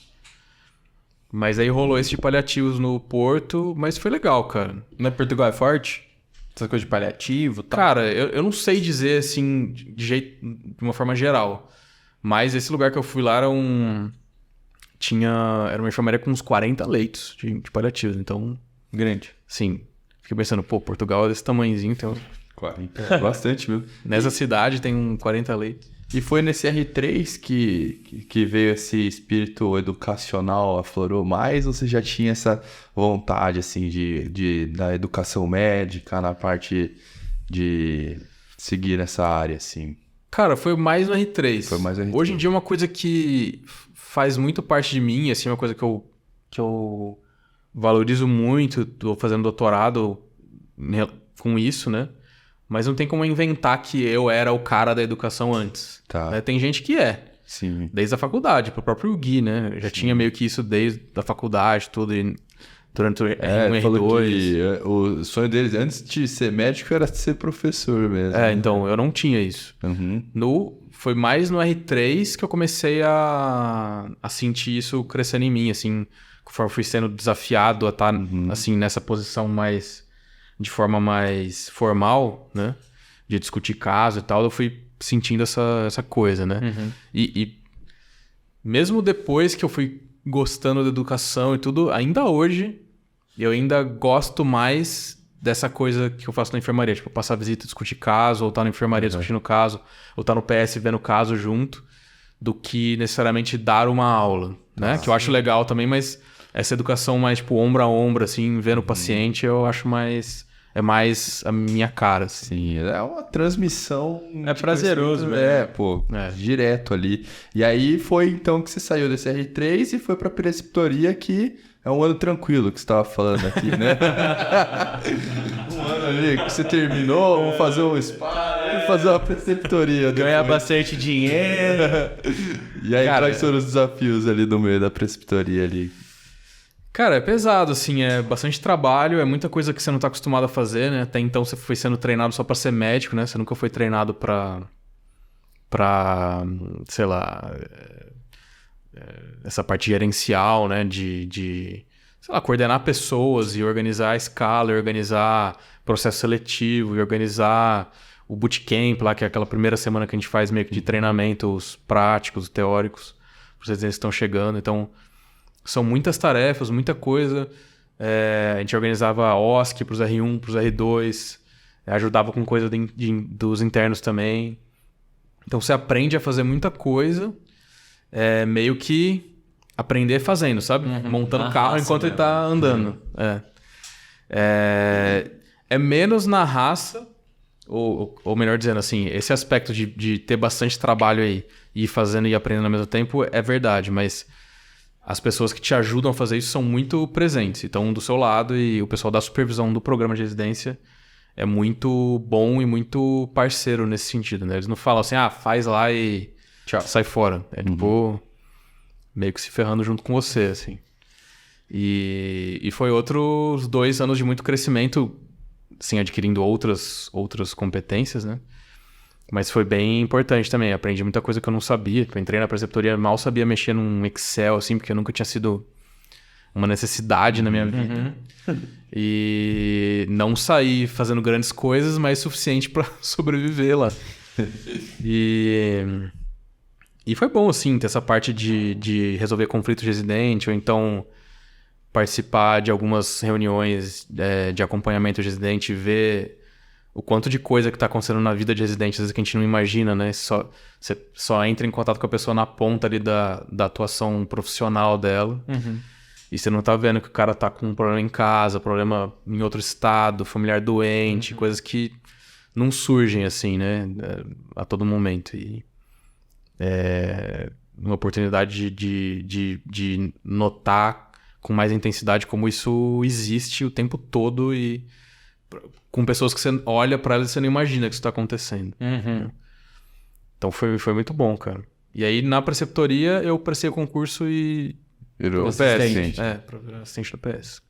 Mas aí rolou esse de paliativos no Porto, mas foi legal, cara. Mas Portugal é forte? Essa coisa de paliativo e tal? Cara, eu não sei dizer assim de uma forma geral. Mas esse lugar que eu fui lá era uma enfermaria com uns 40 leitos de paliativos. Então, grande. Sim. Fiquei pensando, Portugal é desse tamanhozinho, então... 40. Bastante, viu? Nessa cidade tem 40 leitos. E foi nesse R3 que veio esse espírito educacional, aflorou mais? Ou você já tinha essa vontade, assim, da educação médica, na parte de seguir nessa área, assim? Cara, foi mais no R3. Foi mais no R3. Hoje em dia é uma coisa que faz muito parte de mim, assim, uma coisa que eu valorizo muito. Tô fazendo doutorado com isso, né? Mas não tem como inventar que eu era o cara da educação antes. Tá. Né? Tem gente que é. Sim. Desde a faculdade, pro próprio Gui, né? Já tinha meio que isso desde a faculdade, tudo. Durante o R1, falou R2. que o sonho deles, antes de ser médico, era ser professor mesmo. Então, eu não tinha isso. Foi mais no R3 que eu comecei a sentir isso crescendo em mim, assim, conforme fui sendo desafiado a estar, assim, nessa posição de forma mais formal, né? De discutir caso e tal, eu fui sentindo essa coisa, né? E mesmo depois que eu fui gostando da educação e tudo, ainda hoje, eu ainda gosto mais dessa coisa que eu faço na enfermaria. Tipo, passar visita, discutir caso, ou estar na enfermaria discutindo caso, ou estar no PS vendo caso junto, do que necessariamente dar uma aula, né? Que eu acho legal também, mas essa educação mais, tipo, ombro a ombro, assim, vendo o paciente, eu acho mais... É mais a minha cara, assim. Sim, é uma transmissão... É prazeroso, velho. Direto ali. E aí foi então que você saiu desse R3 e foi pra preceptoria, que é um ano tranquilo que você tava falando aqui, né? Um ano ali que você terminou, vamos fazer um spa, vamos fazer uma preceptoria. Ganhar bastante dinheiro. E aí, quais foram os desafios ali no meio da preceptoria ali? Cara, é pesado, assim, é bastante trabalho, é muita coisa que você não tá acostumado a fazer, né? Até então você foi sendo treinado só pra ser médico, né? Você nunca foi treinado pra sei lá, essa parte gerencial, né? De sei lá, coordenar pessoas e organizar a escala, e organizar processo seletivo, e organizar o bootcamp lá, que é aquela primeira semana que a gente faz meio que de treinamentos práticos, teóricos, para os residentes que estão chegando. Então, são muitas tarefas, muita coisa. A gente organizava a OSC para os R1, para os R2, ajudava com coisa dos internos também. Então, você aprende a fazer muita coisa, meio que aprender fazendo, sabe? Montando o carro enquanto ele tá andando. É menos na raça, ou melhor dizendo assim, esse aspecto de ter bastante trabalho aí e ir fazendo e aprendendo ao mesmo tempo é verdade, mas as pessoas que te ajudam a fazer isso são muito presentes. Então, do seu lado, e o pessoal da supervisão do programa de residência é muito bom e muito parceiro nesse sentido, né? Eles não falam assim, faz lá e tchau, sai fora. É tipo... meio que se ferrando junto com você, assim. E foi outros 2 anos de muito crescimento, assim, adquirindo outras competências, né? Mas foi bem importante também. Aprendi muita coisa que eu não sabia. Eu entrei na preceptoria, mal sabia mexer num Excel, assim, porque nunca tinha sido uma necessidade na minha vida. E não saí fazendo grandes coisas, mas suficiente para sobreviver lá. E foi bom, assim, ter essa parte de resolver conflitos de residente, ou então participar de algumas reuniões de acompanhamento de residente e ver o quanto de coisa que está acontecendo na vida de residente, às vezes que a gente não imagina, né? Você só entra em contato com a pessoa na ponta ali da atuação profissional dela. E você não tá vendo que o cara tá com um problema em casa, problema em outro estado, familiar doente, coisas que não surgem assim, né? A todo momento. E uma oportunidade de notar com mais intensidade como isso existe o tempo todo e com pessoas que você olha pra elas e você não imagina que isso tá acontecendo. Então foi muito bom, cara. E aí na preceptoria eu prestei o concurso e... Virou assistente. pra virar assistente do PS.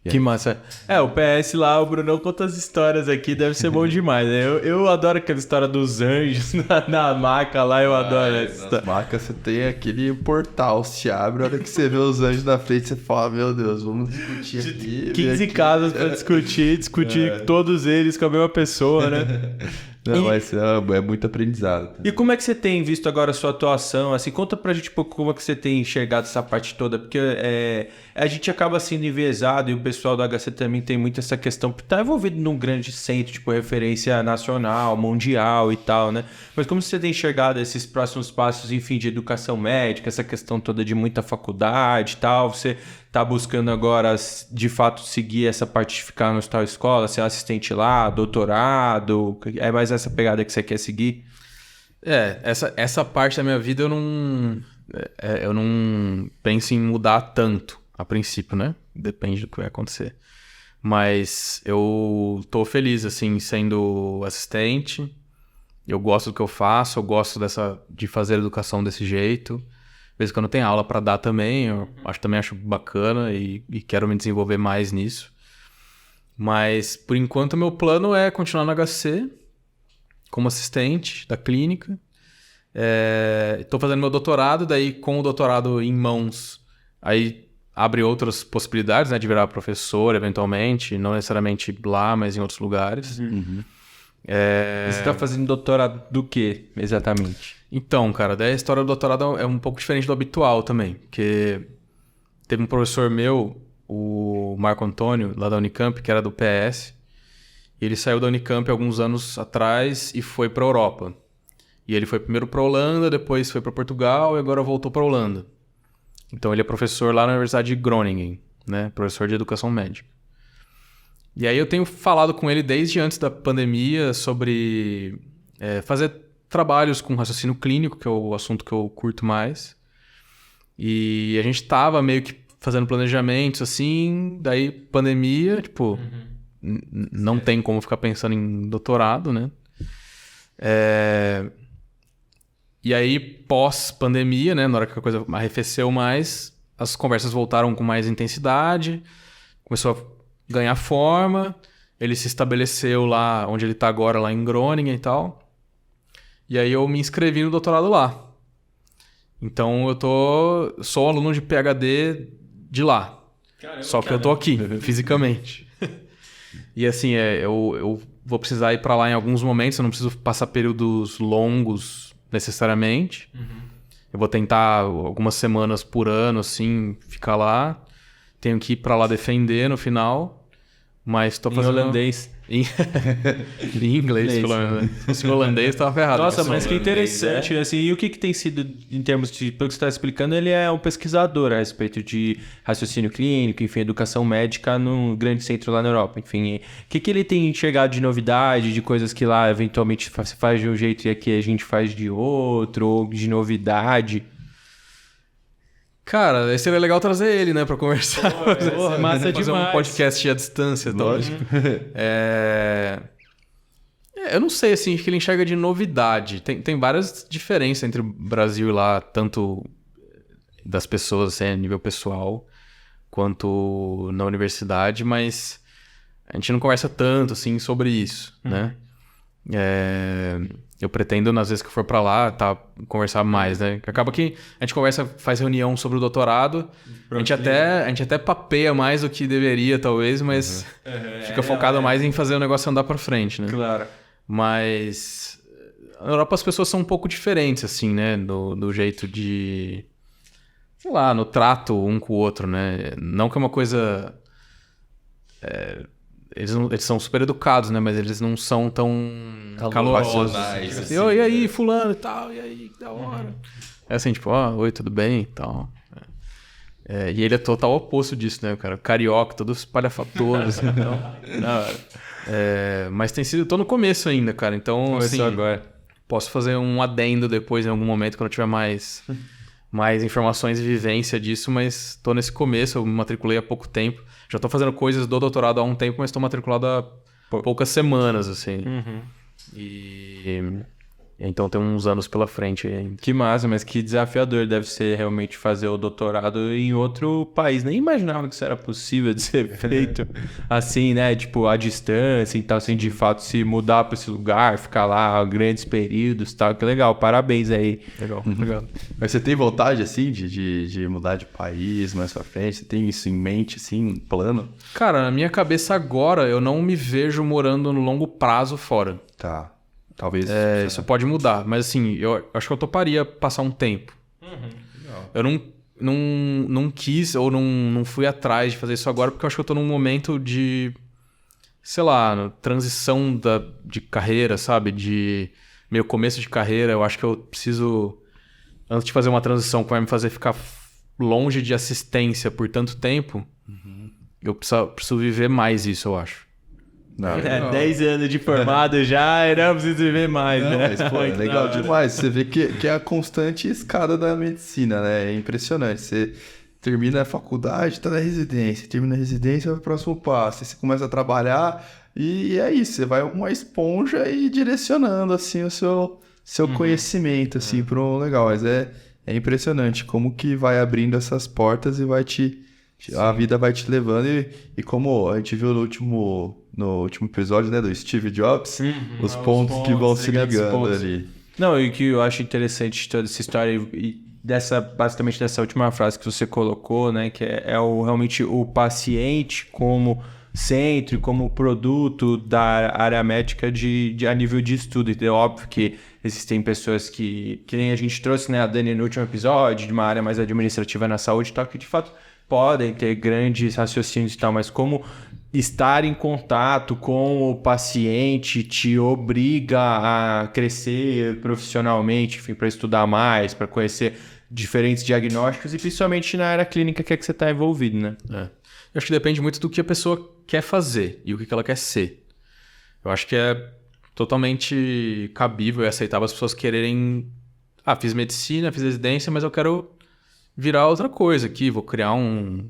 Que massa. O PS lá, o Brunão conta as histórias aqui, deve ser bom demais, né? Eu adoro aquela história dos anjos na maca lá, eu adoro essa história. Na maca você tem aquele portal, se abre, a hora que você vê os anjos na frente, você fala, meu Deus, vamos discutir aqui. 15 casas pra discutir todos eles com a mesma pessoa, né? Não, mas é muito aprendizado. E como é que você tem visto agora a sua atuação? Assim, conta pra gente um pouco como é que você tem enxergado essa parte toda, porque a gente acaba sendo enviesado e o pessoal do HC também tem muito essa questão, porque tá envolvido num grande centro, tipo referência nacional, mundial e tal, né? Mas como você tem enxergado esses próximos passos, enfim, de educação médica, essa questão toda de muita faculdade e tal, você tá buscando agora, de fato, seguir essa parte de ficar no tal escola, ser assistente lá, doutorado? É mais essa pegada que você quer seguir? Essa parte da minha vida eu não penso em mudar tanto, a princípio, né? Depende do que vai acontecer. Mas eu tô feliz, assim, sendo assistente. Eu gosto do que eu faço, eu gosto de fazer educação desse jeito. Às vezes quando tem aula para dar também, eu acho bacana e quero me desenvolver mais nisso. Mas, por enquanto, meu plano é continuar no HC como assistente da clínica. Estou fazendo meu doutorado, daí com o doutorado em mãos, aí abre outras possibilidades, né, de virar professor, eventualmente, não necessariamente lá, mas em outros lugares. E você está fazendo doutorado do quê, exatamente? Então, cara, daí a história do doutorado é um pouco diferente do habitual também, porque teve um professor meu, o Marco Antônio, lá da Unicamp, que era do PS, e ele saiu da Unicamp alguns anos atrás e foi para a Europa. E ele foi primeiro para a Holanda, depois foi para Portugal e agora voltou para a Holanda. Então ele é professor lá na Universidade de Groningen, né? Professor de educação médica. E aí eu tenho falado com ele desde antes da pandemia sobre fazer trabalhos com raciocínio clínico, que é o assunto que eu curto mais. E a gente tava meio que fazendo planejamentos, assim, daí pandemia, tipo, não tem como ficar pensando em doutorado, né? E aí, pós-pandemia, né, na hora que a coisa arrefeceu mais, as conversas voltaram com mais intensidade, começou a ganhar forma, ele se estabeleceu lá onde ele tá agora, lá em Groningen e tal. E aí eu me inscrevi no doutorado lá. Então sou aluno de PhD de lá. Caramba, só que eu tô aqui, fisicamente. E assim, eu vou precisar ir para lá em alguns momentos, eu não preciso passar períodos longos necessariamente. Eu vou tentar algumas semanas por ano, assim, ficar lá. Tenho que ir para lá defender no final. Mas tô fazendo... Em holandês. Em inglês, pelo menos. Se fosse holandês, tava ferrado. Nossa, mas que interessante, assim. E o que tem sido, em termos de... Pelo que você está explicando, ele é um pesquisador a respeito de raciocínio clínico, enfim, educação médica num grande centro lá na Europa, enfim. O que ele tem enxergado de novidade, de coisas que lá, eventualmente, se faz de um jeito e aqui a gente faz de outro, ou de novidade? Cara, seria legal trazer ele, né, pra conversar. Porra, massa fazer demais. um podcast à distância. Lógico. Eu não sei, assim, o que ele enxerga de novidade. Tem várias diferenças entre o Brasil e lá, tanto das pessoas, assim, a nível pessoal, quanto na universidade, mas a gente não conversa tanto, assim, sobre isso, né? Eu pretendo, nas vezes que eu for pra lá, conversar mais, né? Acaba que a gente conversa, faz reunião sobre o doutorado, a gente até papeia mais do que deveria, talvez, mas fica focado mais em fazer o negócio andar pra frente, né? Claro. Mas na Europa as pessoas são um pouco diferentes, assim, né? Do jeito de... sei lá, no trato um com o outro, né? Não que é uma coisa... Eles são super educados, né? Mas eles não são tão calorosos. Assim. E aí, fulano e tal, e aí, que da hora. É assim, tipo, oi, tudo bem e tal. E ele é total oposto disso, né? O cara carioca, todo espalhafatoso, assim, então... da hora. Mas tem sido... tô no começo ainda, cara. Então, Começou assim... agora. Posso fazer um adendo depois, em algum momento, quando eu tiver mais informações e vivência disso, mas tô nesse começo, eu me matriculei há pouco tempo. Já tô fazendo coisas do doutorado há um tempo, mas tô matriculado há poucas semanas, assim. E então tem uns anos pela frente ainda. Que massa, mas que desafiador deve ser realmente fazer o doutorado em outro país. Nem imaginava que isso era possível de ser feito assim, né? Tipo, à distância e tal, assim, de fato se mudar para esse lugar, ficar lá grandes períodos e tal. Que legal, parabéns aí. Legal, obrigado. Mas você tem vontade, assim, de mudar de país mais pra frente? Você tem isso em mente, assim, um plano? Cara, na minha cabeça agora, eu não me vejo morando no longo prazo fora. Tá. Talvez... Isso pode mudar, mas assim, eu acho que eu toparia passar um tempo. Eu não quis ou não fui atrás de fazer isso agora, porque eu acho que eu tô num momento de, sei lá, transição de carreira, sabe? De meu começo de carreira. Eu acho que eu preciso, antes de fazer uma transição que vai me fazer ficar longe de assistência por tanto tempo, eu preciso viver mais isso, eu acho. 10 anos de formado já, não preciso viver mais, né? Mas, pô, é legal demais. Você vê que é a constante escada da medicina, né? É impressionante. Você termina a faculdade, tá na residência. Termina a residência, vai pro próximo passo. Aí você começa a trabalhar e é isso. Você vai uma esponja e direcionando, assim, o seu conhecimento, assim, pro legal. Mas é impressionante como que vai abrindo essas portas e vai a vida vai te levando. E como a gente viu no último episódio, né, do Steve Jobs, os pontos que vão se ligando ali. Não, e o que eu acho interessante de toda essa história e basicamente dessa última frase que você colocou, né, que é realmente o paciente como centro e como produto da área médica a nível de estudo. Então, é óbvio que existem pessoas que nem a gente trouxe, né, a Dani no último episódio, de uma área mais administrativa na saúde e tal, que de fato podem ter grandes raciocínios e tal, mas como estar em contato com o paciente te obriga a crescer profissionalmente, enfim, para estudar mais, para conhecer diferentes diagnósticos e principalmente na área clínica que é que você está envolvido, né? Eu acho que depende muito do que a pessoa quer fazer e o que ela quer ser. Eu acho que é totalmente cabível e aceitável as pessoas quererem... fiz medicina, fiz residência, mas eu quero virar outra coisa aqui, vou criar um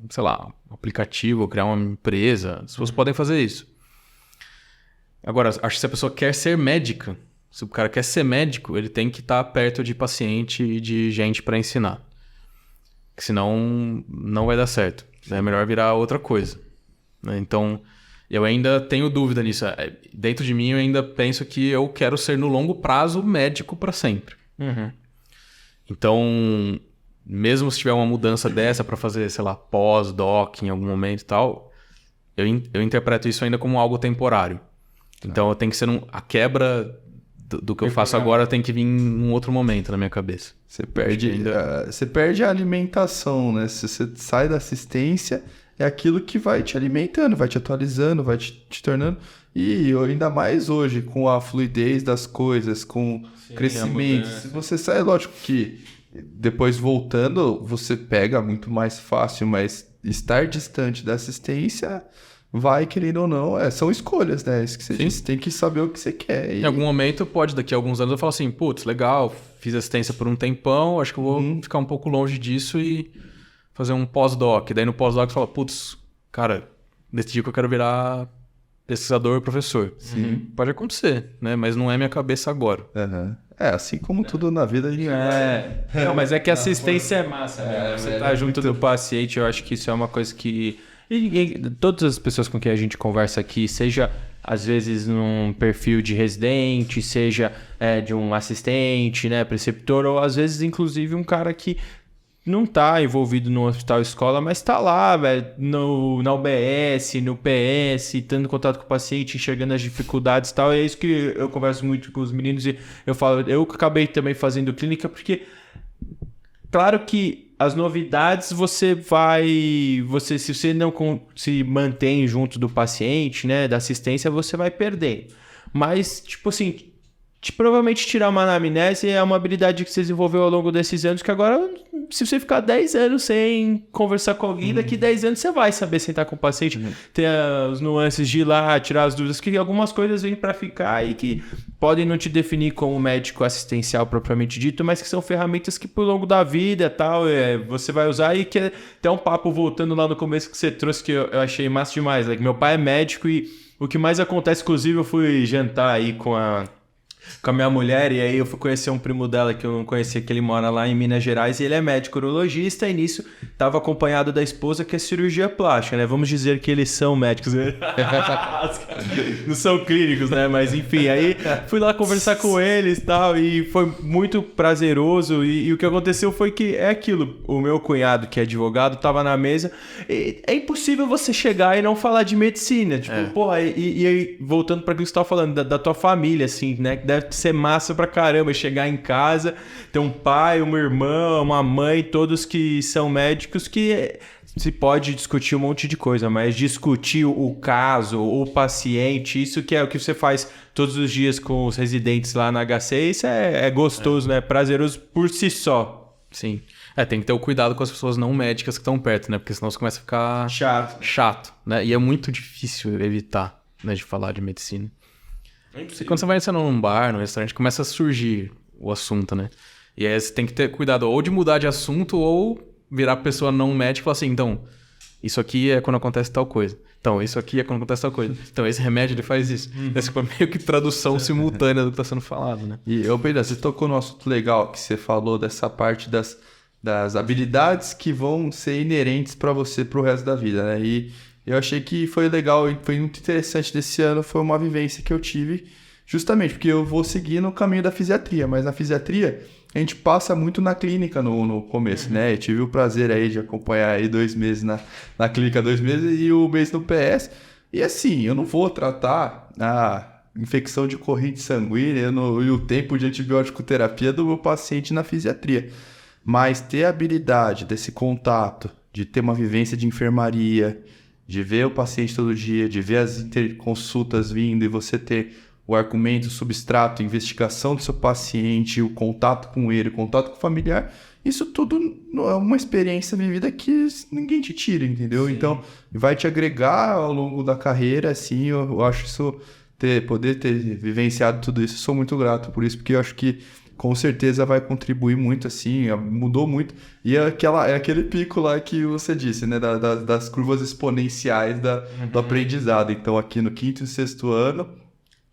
aplicativo, vou criar uma empresa. As pessoas podem fazer isso. Agora, acho que se a pessoa quer ser médica, se o cara quer ser médico, ele tem que estar perto de paciente e de gente para ensinar. Senão, não vai dar certo. É melhor virar outra coisa. Então, eu ainda tenho dúvida nisso. Dentro de mim, eu ainda penso que eu quero ser, no longo prazo, médico para sempre. Então, mesmo se tiver uma mudança dessa para fazer, sei lá, pós-doc em algum momento e tal, eu interpreto isso ainda como algo temporário. Então, eu tenho que ser a quebra do que eu faço agora tem que vir em um outro momento na minha cabeça. Você perde a alimentação, né? Se você sai da assistência, é aquilo que vai te alimentando, vai te atualizando, vai te tornando... E ainda mais hoje, com a fluidez das coisas, com crescimento. Se você sai, lógico que depois voltando, você pega muito mais fácil, mas estar distante da assistência... Vai, querendo ou não, são escolhas, né? Isso que você disse, tem que saber o que você quer. Em algum momento, daqui a alguns anos, eu falar assim, putz, legal, fiz assistência por um tempão, acho que eu vou ficar um pouco longe disso e fazer um pós-doc. Daí no pós-doc você fala, putz, cara, decidi que eu quero virar pesquisador, professor. Pode acontecer, né? Mas não é minha cabeça agora. Assim como tudo na vida a gente... Não, mas é que a assistência é massa, né? Você tá junto do paciente, eu acho que isso é uma coisa que... E todas as pessoas com quem a gente conversa aqui, seja às vezes num perfil de residente, seja de um assistente, né, preceptor, ou às vezes inclusive um cara que não tá envolvido no hospital escola, mas tá lá, velho, na UBS, no PS, tendo contato com o paciente, enxergando as dificuldades e tal. E é isso que eu converso muito com os meninos e eu falo, eu acabei também fazendo clínica porque, claro que as novidades se você não se mantém junto do paciente, né, da assistência, você vai perdendo. Mas, tipo assim, provavelmente tirar uma anamnese é uma habilidade que você desenvolveu ao longo desses anos, que agora, se você ficar 10 anos sem conversar com alguém, daqui 10 anos você vai saber sentar com o paciente, ter as nuances de ir lá, tirar as dúvidas, que algumas coisas vêm para ficar e que podem não te definir como médico assistencial propriamente dito, mas que são ferramentas que por longo da vida tal, você vai usar. E que até um papo voltando lá no começo que você trouxe, que eu achei massa demais. Meu pai é médico e o que mais acontece, inclusive eu fui jantar aí com a minha mulher, e aí eu fui conhecer um primo dela que eu não conhecia, que ele mora lá em Minas Gerais, e ele é médico urologista, e nisso estava acompanhado da esposa, que é cirurgia plástica, né? Vamos dizer que eles são médicos, né? Não são clínicos, né? Mas enfim, aí fui lá conversar com eles e tal, e foi muito prazeroso, e o que aconteceu foi que é aquilo, o meu cunhado, que é advogado, estava na mesa, e é impossível você chegar e não falar de medicina, tipo, porra, e aí, voltando para aquilo que você estava falando, da tua família, assim, né? Deve ser massa pra caramba chegar em casa, ter um pai, uma irmã, uma mãe, todos que são médicos, que se pode discutir um monte de coisa, mas discutir o caso, o paciente, isso que é o que você faz todos os dias com os residentes lá na HC, isso é gostoso, né? Prazeroso por si só. Sim. Tem que ter o cuidado com as pessoas não médicas que estão perto, né? Porque senão você começa a ficar chato, né? E é muito difícil evitar, né, de falar de medicina. E quando você vai num bar, num restaurante, começa a surgir o assunto, né? E aí você tem que ter cuidado ou de mudar de assunto ou virar pessoa não médica e falar assim, então, isso aqui é quando acontece tal coisa. Então, isso aqui é quando acontece tal coisa. Então, esse remédio, ele faz isso. Essa foi meio que tradução simultânea do que está sendo falado, né? E, Pedro, você tocou num assunto legal, que você falou dessa parte das habilidades que vão ser inerentes para você pro resto da vida, né? E eu achei que foi legal e foi muito interessante desse ano, foi uma vivência que eu tive, justamente porque eu vou seguir no caminho da fisiatria, mas na fisiatria a gente passa muito na clínica no começo, né? Eu tive o prazer aí de acompanhar aí 2 meses na clínica, 2 meses e o mês no PS. E assim, eu não vou tratar a infecção de corrente sanguínea e o tempo de antibiótico terapia do meu paciente na fisiatria. Mas ter a habilidade desse contato, de ter uma vivência de enfermaria, de ver o paciente todo dia, de ver as interconsultas vindo e você ter o argumento, o substrato, a investigação do seu paciente, o contato com ele, o contato com o familiar, isso tudo é uma experiência vivida que ninguém te tira, entendeu? Sim. Então, vai te agregar ao longo da carreira, assim, eu acho isso, poder ter vivenciado tudo isso, eu sou muito grato por isso, porque eu acho que com certeza vai contribuir muito, assim, mudou muito. E é aquele pico lá que você disse, né? Das curvas exponenciais do aprendizado. Então, aqui no 5º e 6º ano,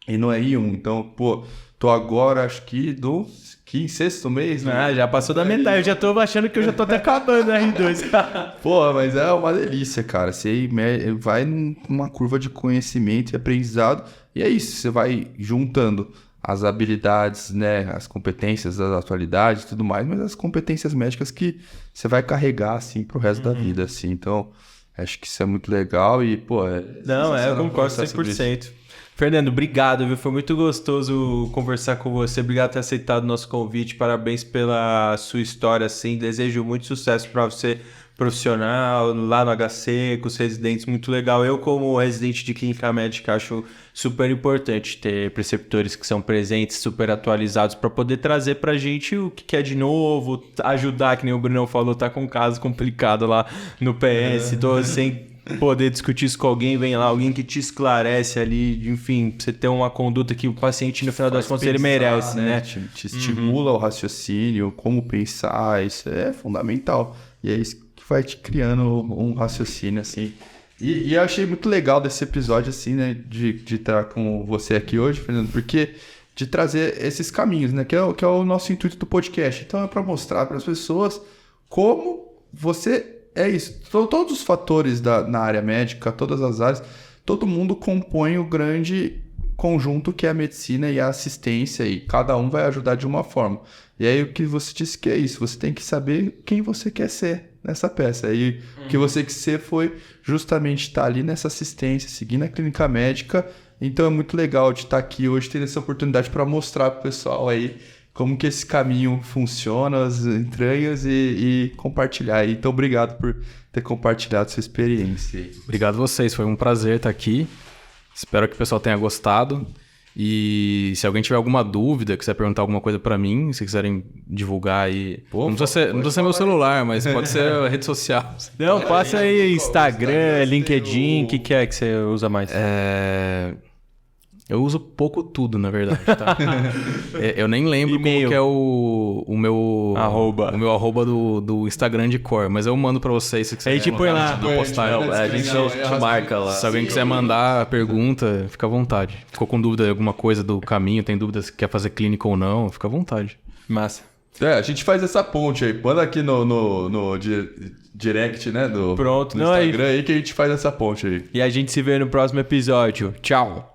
e no R1. Então, pô, tô agora, acho que do 6º mês, né? Já passou da metade. Eu já tô achando que eu já tô até acabando a R2. Pô, mas é uma delícia, cara. Você vai numa curva de conhecimento e aprendizado. E é isso, você vai juntando as habilidades, né, as competências da atualidade e tudo mais, mas as competências médicas que você vai carregar, assim, pro resto da vida, assim. Então, acho que isso é muito legal e, pô... Não, eu concordo 100%. Fernando, obrigado, viu? Foi muito gostoso conversar com você. Obrigado por ter aceitado o nosso convite. Parabéns pela sua história, assim. Desejo muito sucesso para você, profissional, lá no HC, com os residentes. Muito legal. Eu, como residente de clínica médica, acho super importante ter preceptores que são presentes, super atualizados, para poder trazer pra gente o que é de novo, ajudar, que nem o Brunão falou, tá com um caso complicado lá no PS, tô sem poder discutir isso com alguém, vem lá alguém que te esclarece ali, enfim, pra você ter uma conduta que o paciente, no final das contas, ele merece, né? Te estimula o raciocínio, como pensar, isso é fundamental. E é isso que vai te criando um raciocínio, assim. E eu achei muito legal desse episódio, assim, né, de estar com você aqui hoje, Fernando, porque de trazer esses caminhos, né, que é o nosso intuito do podcast. Então é para mostrar para as pessoas como você... É isso, todos os fatores na área médica, todas as áreas, todo mundo compõe o grande conjunto que é a medicina e a assistência, e cada um vai ajudar de uma forma. E aí o que você disse que é isso, você tem que saber quem você quer ser nessa peça. E o que você quer ser foi justamente estar ali nessa assistência, seguindo a clínica médica. Então é muito legal de estar aqui hoje, ter essa oportunidade para mostrar para o pessoal aí como que esse caminho funciona, as entranhas e compartilhar aí. Então, obrigado por ter compartilhado sua experiência. Obrigado a vocês, foi um prazer estar aqui. Espero que o pessoal tenha gostado. E se alguém tiver alguma dúvida, quiser perguntar alguma coisa pra mim, se quiserem divulgar aí... não precisa ser meu celular, mas pode ser a rede social. Não, passa aí Instagram, LinkedIn, o que é que você usa mais? Eu uso pouco tudo, na verdade, tá? Eu nem lembro como que é o meu... Arroba. O meu arroba do Instagram de cor, mas eu mando pra vocês se quiserem. A gente põe lá. A gente te marca lá. Se alguém quiser mandar a pergunta, fica à vontade. Ficou com dúvida de alguma coisa do caminho, tem dúvidas se quer fazer clínica ou não, fica à vontade. Massa. A gente faz essa ponte aí. Manda aqui no direct, né? Pronto. No Instagram aí que a gente faz essa ponte aí. E a gente se vê no próximo episódio. Tchau.